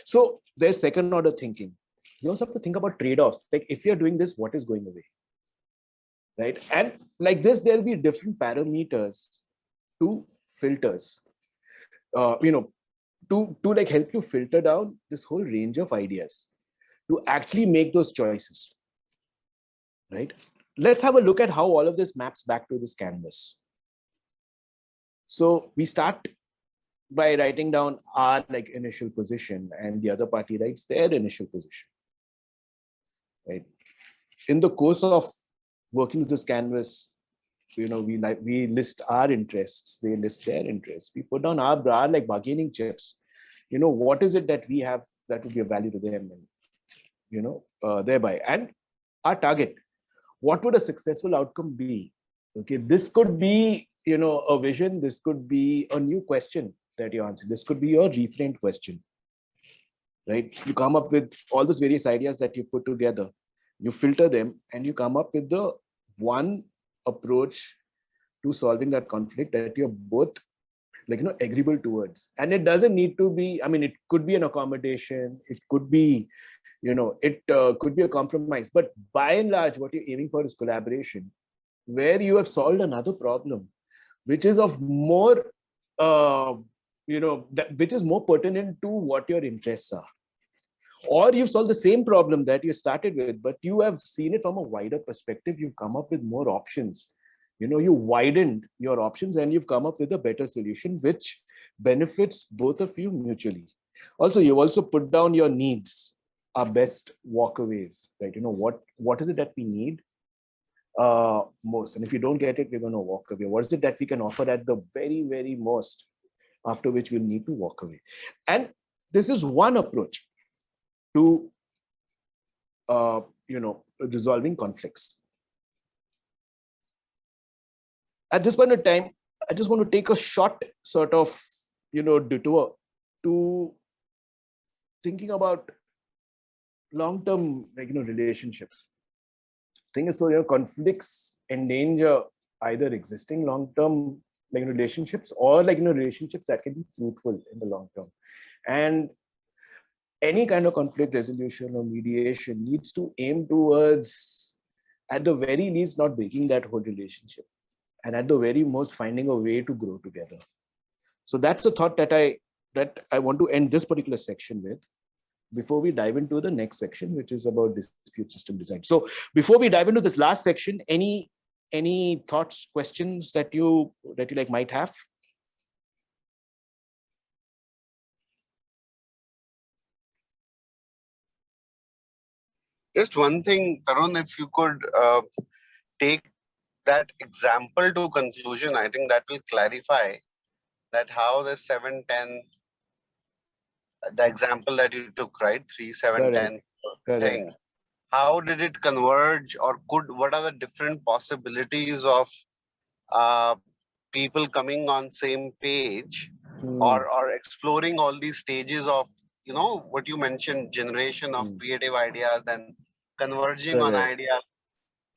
So there's second order thinking. You also have to think about trade-offs. Like if you're doing this, what is going away? Right? And like this, there'll be different parameters to filters, to like help you filter down this whole range of ideas to actually make those choices, right? Let's have a look at how all of this maps back to this canvas. So we start by writing down our like initial position, and the other party writes their initial position, right? In the course of working with this canvas, we list our interests, they list their interests. We put down our like bargaining chips. What is it that we have that would be of value to them, and thereby, and our target. What would a successful outcome be? Okay, this could be, a vision. This could be a new question that you answer. This could be your reframed question, right? You come up with all those various ideas that you put together, you filter them, and you come up with the one approach to solving that conflict that you're both agreeable towards. And it doesn't need to be, it could be an accommodation, it could be, could be a compromise, but by and large, what you're aiming for is collaboration, where you have solved another problem, which is of more, which is more pertinent to what your interests are. Or you've solved the same problem that you started with, but you have seen it from a wider perspective. You've come up with more options. You widened your options and you've come up with a better solution, which benefits both of you mutually. Also, you've also put down your needs, our best walkaways, right? What is it that we need most? And if you don't get it, we're going to walk away. What is it that we can offer at the very, very most, after which we'll need to walk away? And this is one approach to, resolving conflicts. At this point in time, I just want to take a short sort of, detour to thinking about long-term, relationships. Thing is, so, conflicts endanger either existing long-term, relationships or, relationships that can be fruitful in the long term. And any kind of conflict resolution or mediation needs to aim towards, at the very least, not breaking that whole relationship, and at the very most, finding a way to grow together. So that's the thought that I want to end this particular section with, before we dive into the next section, which is about dispute system design. So before we dive into this last section, any thoughts, questions that you might have? Just one thing, Tarun, if you could take that example to conclusion, I think that will clarify that how the 7-10, the example that you took, right? 3-7-10 thing. How did it converge, or what are the different possibilities of people coming on same page, or exploring all these stages of, what you mentioned, generation of creative ideas and converging on ideas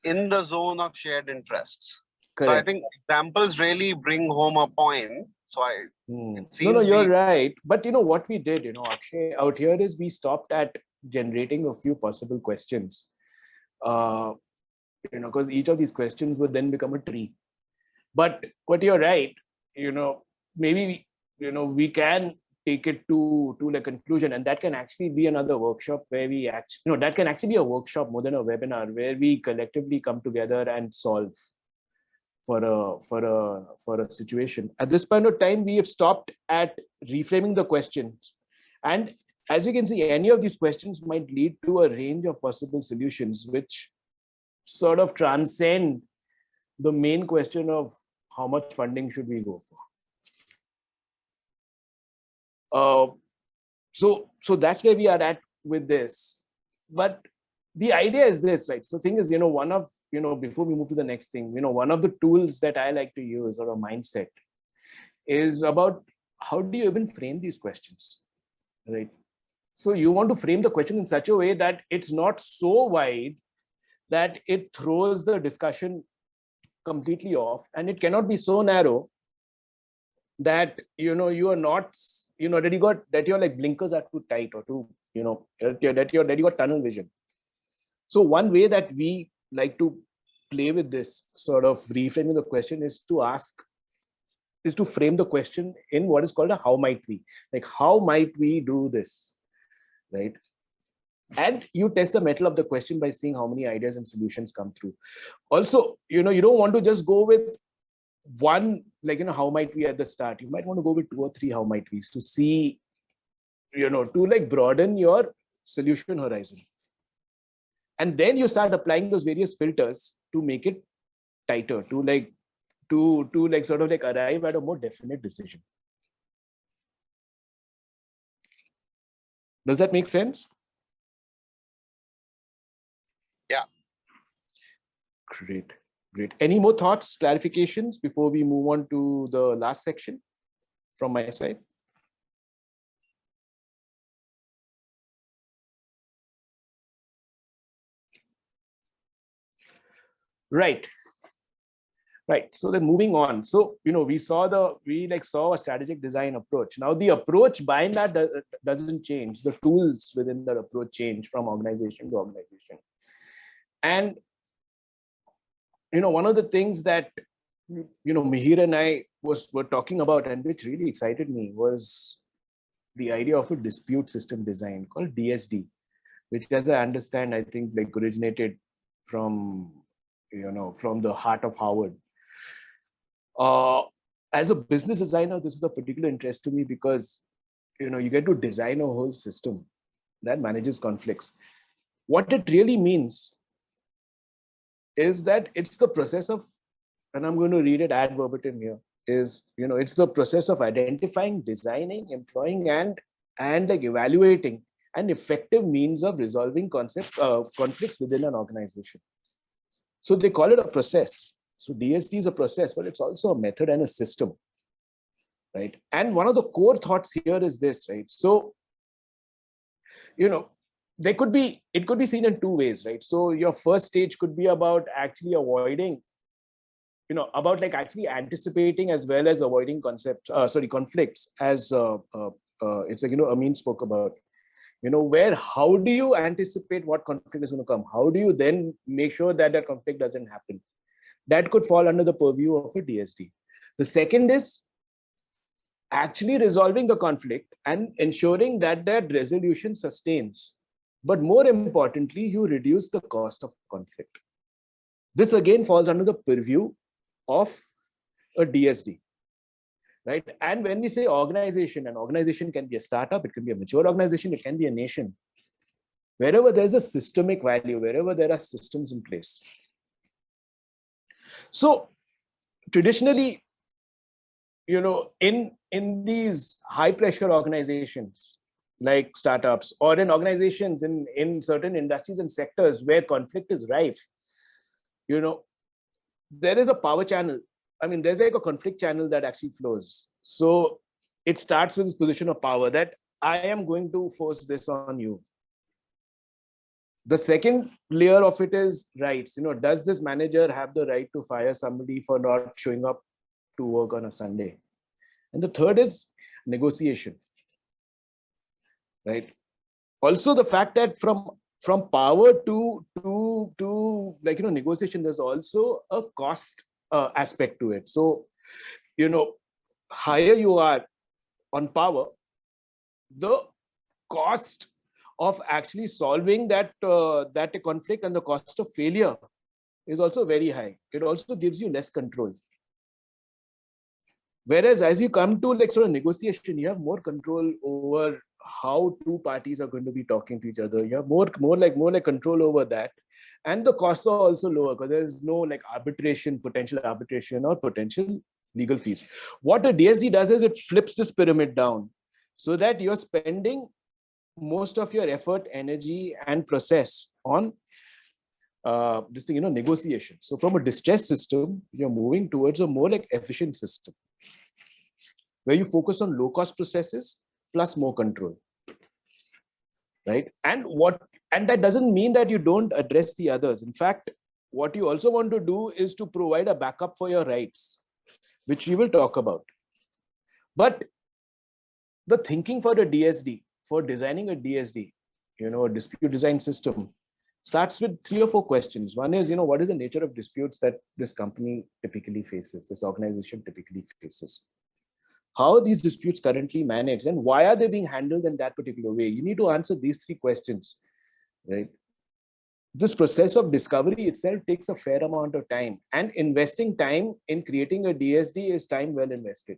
in the zone of shared interests. Correct. So I think examples really bring home a point. So no, you're right. But what we did, Akshay, out here is we stopped at generating a few possible questions. Because each of these questions would then become a tree. But you're right, maybe we can take it to the conclusion, and that can actually be another workshop where we actually, that can actually be a workshop more than a webinar, where we collectively come together and solve for a situation. At this point of time, we have stopped at reframing the questions, and as you can see, any of these questions might lead to a range of possible solutions, which sort of transcend the main question of how much funding should we go for. So that's where we are at with this. But the idea is this, right? So thing is, one of, before we move to the next thing, one of the tools that I like to use, or a mindset, is about how do you even frame these questions, right? So you want to frame the question in such a way that it's not so wide that it throws the discussion completely off, and it cannot be so narrow that you are not, that your like blinkers are too tight, or too, that you got tunnel vision. So one way that we like to play with this sort of reframing the question is to frame the question in what is called a how might we, like how might we do this, right? And you test the metal of the question by seeing how many ideas and solutions come through. Also, you don't want to just go with one, like, how might we at the start. You might want to go with 2 or 3 how might we's to see, to like broaden your solution horizon. And then you start applying those various filters to make it tighter, to like sort of like arrive at a more definite decision. Does that make sense? Yeah. Great. Any more thoughts, clarifications before we move on to the last section from my side? Right. So then moving on. So, we saw a strategic design approach. Now the approach by and large doesn't change. The tools within that approach change from organization to organization. And, one of the things that, Mihir and I were talking about, and which really excited me, was the idea of a dispute system design called DSD, which, as I understand, I think like originated from the heart of Harvard. As a business designer, this is a particular interest to me because, you get to design a whole system that manages conflicts. What it really means is that it's the process of, and I'm going to read it ad verbatim here, is, it's the process of identifying, designing, employing, and like evaluating an effective means of resolving conflicts within an organization. So they call it a process. So DSD is a process, but it's also a method and a system, right? And one of the core thoughts here is this, right? So, it could be seen in 2 ways, right? So your first stage could be about actually avoiding, about like actually anticipating as well as avoiding conflicts, as it's like, Amin spoke about, where how do you anticipate what conflict is going to come? How do you then make sure that that conflict doesn't happen? That could fall under the purview of a DSD. The second is actually resolving the conflict and ensuring that that resolution sustains. But more importantly, you reduce the cost of conflict. This again falls under the purview of a DSD, right? And when we say organization, an organization can be a startup, it can be a mature organization, it can be a nation. Wherever there's a systemic value, wherever there are systems in place. So traditionally, in these high pressure organizations like startups, or in organizations in certain industries and sectors where conflict is rife, there is a power channel. I mean, there's like a conflict channel that actually flows. So it starts with this position of power that I am going to force this on you. The second layer of it is rights. Does this manager have the right to fire somebody for not showing up to work on a Sunday? And the third is negotiation, right? Also, the fact that from power to like, negotiation, there's also a cost aspect to it. So, higher you are on power, the cost of actually solving that conflict and the cost of failure is also very high. It also gives you less control. Whereas as you come to like sort of negotiation, you have more control over how 2 parties are going to be talking to each other. You have more like control over that. and the costs are also lower because there's no like potential arbitration or potential legal fees. What a DSD does is it flips this pyramid down so that you're spending most of your effort, energy, and process on this thing, negotiation. So from a distress system, you're moving towards a more like efficient system where you focus on low cost processes plus more control, right? And that doesn't mean that you don't address the others. In fact, what you also want to do is to provide a backup for your rights, which we will talk about. But the thinking for a DSD, for designing a DSD, a dispute design system, starts with 3 or 4 questions. One is, what is the nature of disputes that this company typically faces, this organization typically faces? How are these disputes currently managed, and why are they being handled in that particular way? You need to answer these 3 questions, right? This process of discovery itself takes a fair amount of time, and investing time in creating a DSD is time well invested,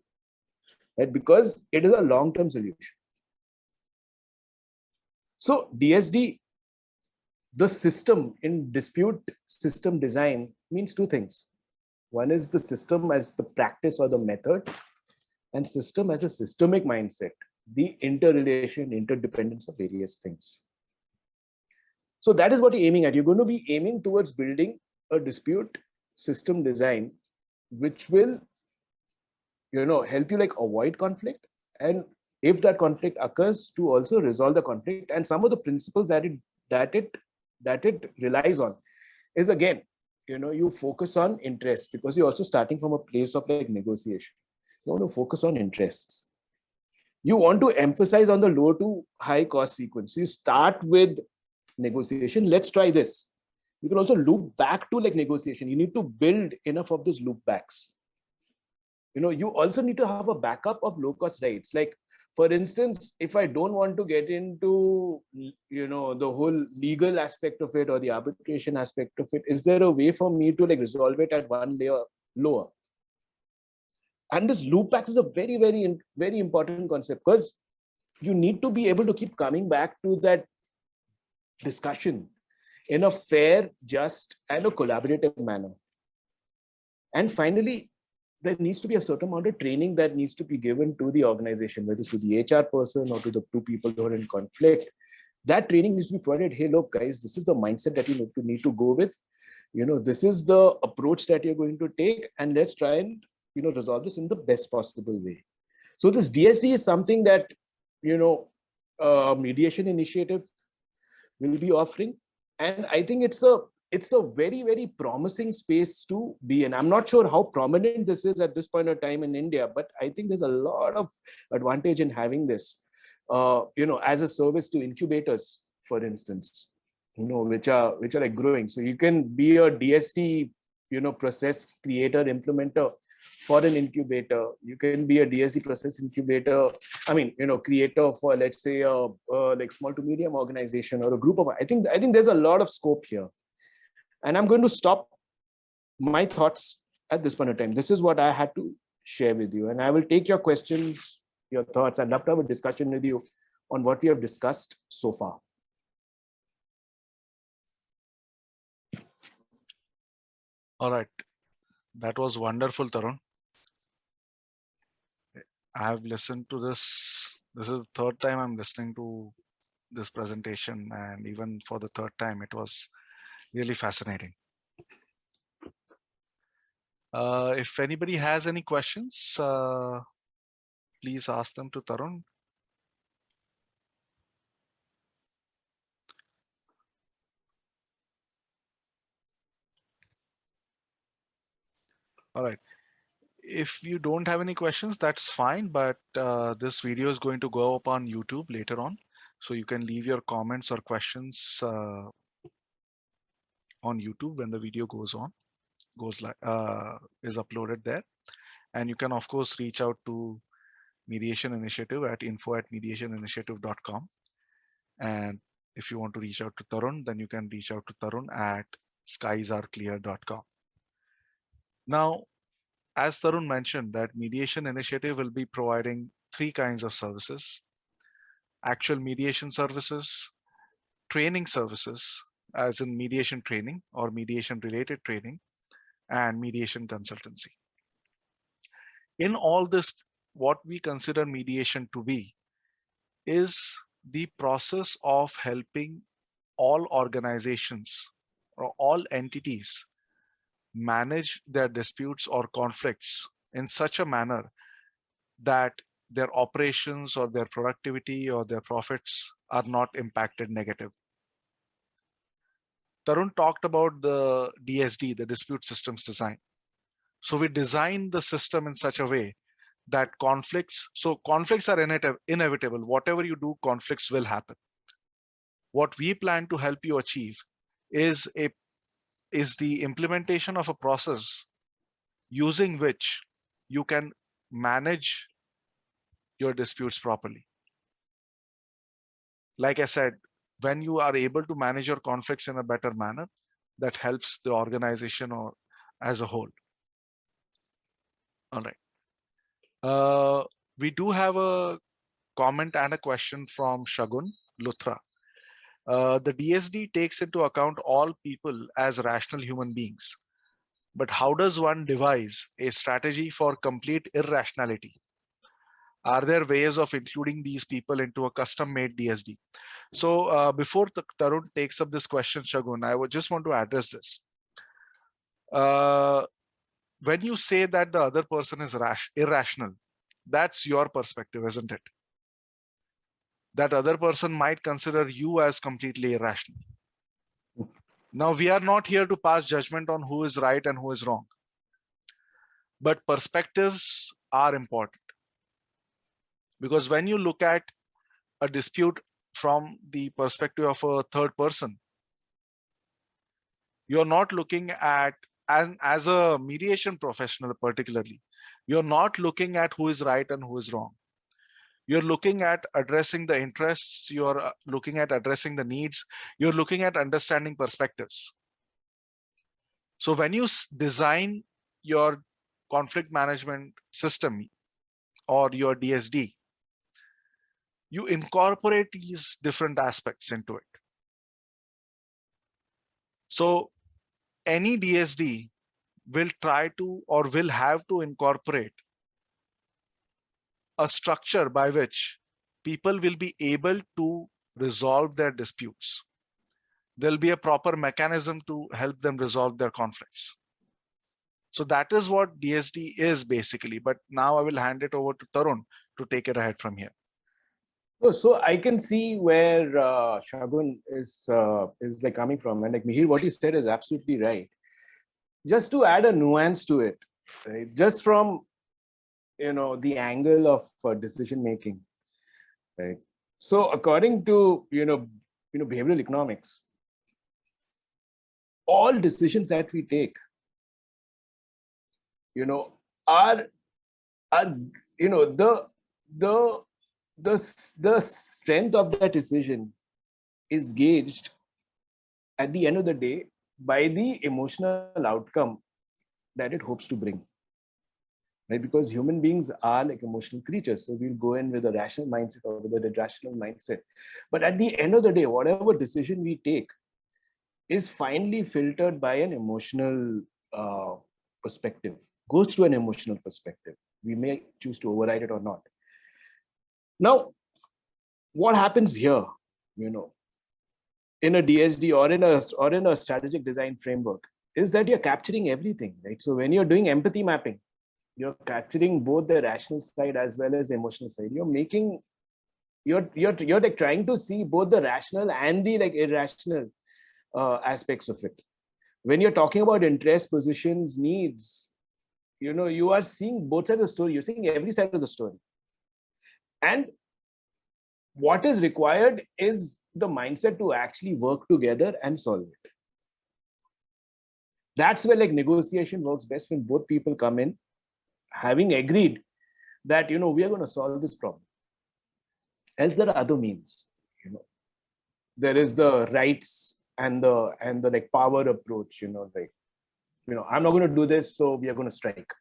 right? Because it is a long-term solution. So DSD, the system in dispute system design, means 2 things. One is the system as the practice or the method, and system as a systemic mindset, the interrelation, interdependence of various things. So that is what you're aiming at. You're going to be aiming towards building a dispute system design, which will, help you like avoid conflict, and if that conflict occurs, to also resolve the conflict. And some of the principles that it relies on is, again, you focus on interests, because you're also starting from a place of like negotiation. You want to focus on interests. You want to emphasize on the low to high cost sequence. So you start with negotiation. Let's try this. You can also loop back to like negotiation. You need to build enough of those loop backs. You also need to have a backup of low cost rights. Like, for instance, if I don't want to get into, the whole legal aspect of it or the arbitration aspect of it, is there a way for me to like resolve it at one layer lower? And this loop back is a very, very, very important concept, because you need to be able to keep coming back to that discussion in a fair, just, and a collaborative manner. And finally, there needs to be a certain amount of training that needs to be given to the organization, whether it's to the HR person or to the 2 people who are in conflict. That training needs to be provided. Hey, look, guys, this is the mindset that you need to go with. This is the approach that you're going to take, and let's try and resolve this in the best possible way. So this DSD is something that mediation initiative will be offering, and I think it's a very, very promising space to be in. I'm not sure how prominent this is at this point of time in India, but I think there's a lot of advantage in having this, as a service to incubators, for instance, which are like growing. So you can be a DSD, process creator, implementer for an incubator. You can be a DSD process incubator. Creator for, let's say, a like small to medium organization or a group of. I think there's a lot of scope here, and I'm going to stop my thoughts at this point of time. This is what I had to share with you, and I will take your questions, your thoughts. I'd love to have a discussion with you on what we have discussed so far. All right. That was wonderful, Tarun. I have listened to this. This is the 3rd time I'm listening to this presentation, and even for the 3rd time, it was really fascinating. If anybody has any questions, please ask them to Tarun. All right. If you don't have any questions, that's fine. But this video is going to go up on YouTube later on, so you can leave your comments or questions on YouTube when the video is uploaded there. And you can of course reach out to Mediation Initiative at info@mediationinitiative.com. And if you want to reach out to Tarun, then you can reach out to Tarun at skiesareclear.com. Now, as Tarun mentioned, that Mediation Initiative will be providing 3 kinds of services: actual mediation services, training services, as in mediation training or mediation related training and mediation consultancy. In all this, what we consider mediation to be is the process of helping all organizations or all entities manage their disputes or conflicts in such a manner that their operations or their productivity or their profits are not impacted negative. Tarun talked about the DSD, the dispute systems design. So we design the system in such a way that conflicts are inevitable. Whatever you do, conflicts will happen. What we plan to help you achieve is the implementation of a process using which you can manage your disputes properly. Like I said, when you are able to manage your conflicts in a better manner, that helps the organization or as a whole. All right. We do have a comment and a question from Shagun Luthra. The DSD takes into account all people as rational human beings. But how does one devise a strategy for complete irrationality? Are there ways of including these people into a custom-made DSD? So before Tarun takes up this question, Shagun, I would just want to address this. When you say that the other person is irrational, that's your perspective, isn't it? That other person might consider you as completely irrational. Now, we are not here to pass judgment on who is right and who is wrong. But perspectives are important. Because when you look at a dispute from the perspective of a third person, you're not looking at, as a mediation professional particularly, you're not looking at who is right and who is wrong. You're looking at addressing the interests, you're looking at addressing the needs, you're looking at understanding perspectives. So when you design your conflict management system or your DSD, you incorporate these different aspects into it. So any DSD will try to or will have to incorporate a structure by which people will be able to resolve their disputes. There'll be a proper mechanism to help them resolve their conflicts. So that is what DSD is basically. But now I will hand it over to Tarun to take it ahead from here. So I can see where Shagun is like coming from, and like Mihir, what you said is absolutely right. Just to add a nuance to it, right? Just from the angle of decision making, right? So according to behavioral economics, all decisions that we take, are the strength of that decision is gauged at the end of the day by the emotional outcome that it hopes to bring, right? Because human beings are like emotional creatures, so we'll go in with a rational mindset or with an irrational mindset. But at the end of the day, whatever decision we take is finally filtered by an emotional perspective, goes through an emotional perspective. We may choose to override it or not. Now, what happens here, in a DSD or in a strategic design framework, is that you're capturing everything, right? So when you're doing empathy mapping, you're capturing both the rational side as well as the emotional side. You're like trying to see both the rational and the like irrational aspects of it. When you're talking about interest, positions, needs, you are seeing both sides of the story. You're seeing every side of the story. And what is required is the mindset to actually work together and solve it. That's where like negotiation works best, when both people come in having agreed that we are going to solve this problem. Else there are other means. There is the rights and the like power approach. I'm not going to do this, so we are going to strike.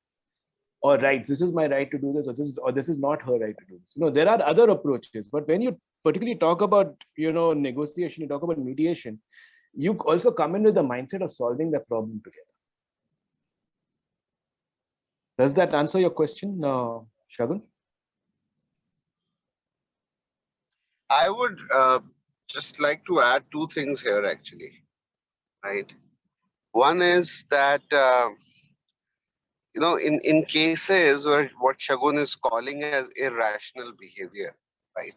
Or rights, this is my right to do this, or this is not her right to do this. There are other approaches. But when you particularly talk about negotiation, you talk about mediation, you also come in with the mindset of solving that problem together. Does that answer your question, Shagun? I would just like to add two things here, actually, right? One is that, in cases where what Shagun is calling as irrational behavior, right?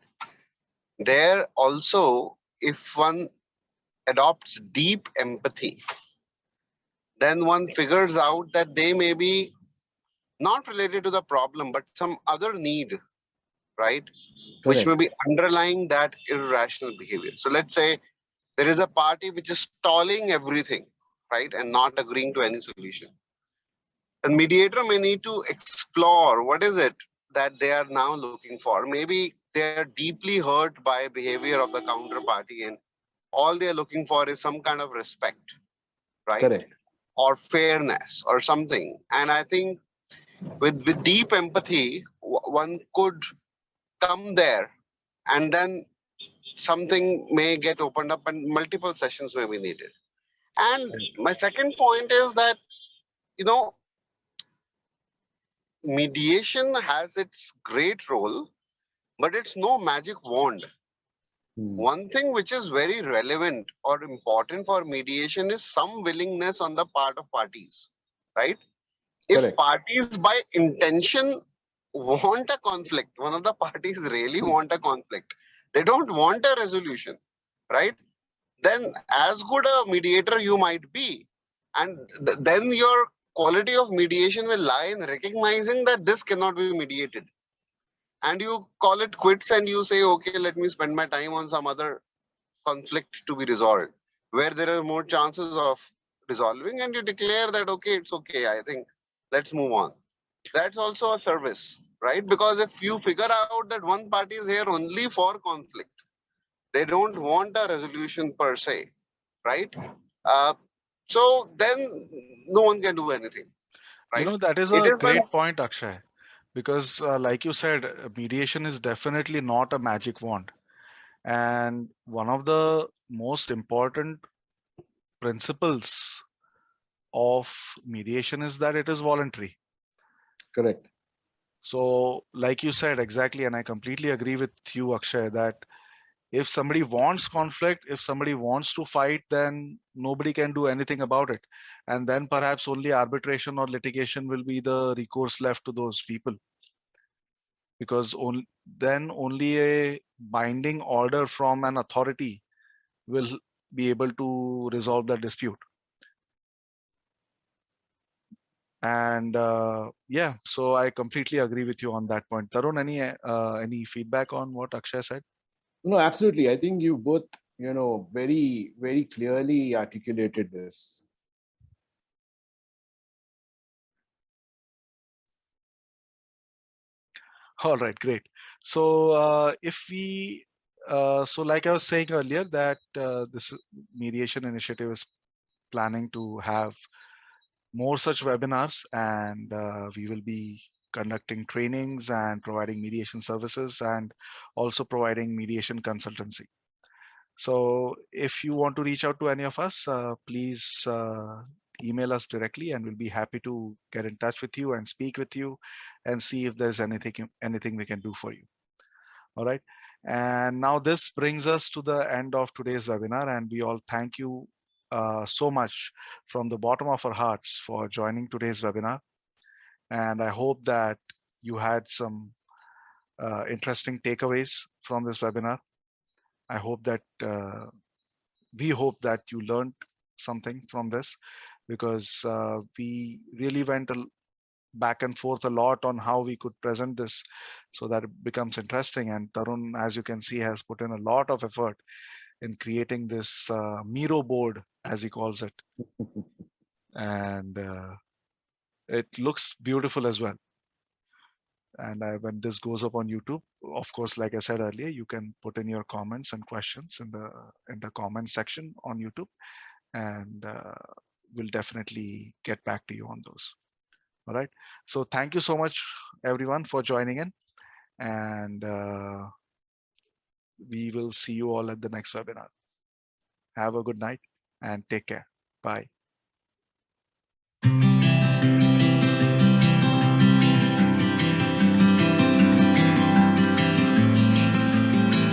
There also, if one adopts deep empathy, then one figures out that they may be not related to the problem, but some other need, right? Which may Correct. be underlying that irrational behavior. So let's say there is a party which is stalling everything, right, and not agreeing to any solution. The mediator may need to explore what is it that they are now looking for. Maybe they are deeply hurt by behavior of the counterparty, and all they are looking for is some kind of respect, right, Correct. or fairness or something. And I think with deep empathy, one could come there, and then something may get opened up and multiple sessions may be needed. And my second point is that, you know, mediation has its great role, but it's no magic wand. One thing which is very relevant or important for mediation is some willingness on the part of parties, right? If Correct. parties by intention want a conflict, one of the parties really want a conflict, they don't want a resolution, right? Then as good a mediator you might be, and then your quality of mediation will lie in recognizing that this cannot be mediated, and you call it quits and you say, okay, let me spend my time on some other conflict to be resolved where there are more chances of resolving, and you declare that, okay, it's okay, I think let's move on. That's also a service, right? Because if you figure out that one party is here only for conflict, they don't want a resolution per se, right? uh, so then no one can do anything, right? That is It a is when great point, Akshay, because like you said, mediation is definitely not a magic wand. And one of the most important principles of mediation is that it is voluntary. Correct. So, like you said, exactly, and I completely agree with you, Akshay, that if somebody wants conflict, if somebody wants to fight, then nobody can do anything about it. And then perhaps only arbitration or litigation will be the recourse left to those people. Because then only a binding order from an authority will be able to resolve the dispute. And yeah, so I completely agree with you on that point. Tarun, any feedback on what Akshay said? No, absolutely. I think you both, very, very clearly articulated this. All right, great. So so like I was saying earlier, that this mediation initiative is planning to have more such webinars, and we will be conducting trainings and providing mediation services, and also providing mediation consultancy. So if you want to reach out to any of us, please email us directly, and we'll be happy to get in touch with you and speak with you and see if there's anything we can do for you. All right. And now this brings us to the end of today's webinar, and we all thank you so much from the bottom of our hearts for joining today's webinar. And I hope that you had some interesting takeaways from this webinar. I hope that we hope that you learned something from this, because we really went back and forth a lot on how we could present this so that it becomes interesting. And Tarun, as you can see, has put in a lot of effort in creating this Miro board, as he calls it. And it looks beautiful as well. And when this goes up on YouTube, of course, like I said earlier, you can put in your comments and questions in the comment section on YouTube, and we'll definitely get back to you on those. All right. So thank you so much, everyone, for joining in, and we will see you all at the next webinar. Have a good night. and take care. Bye.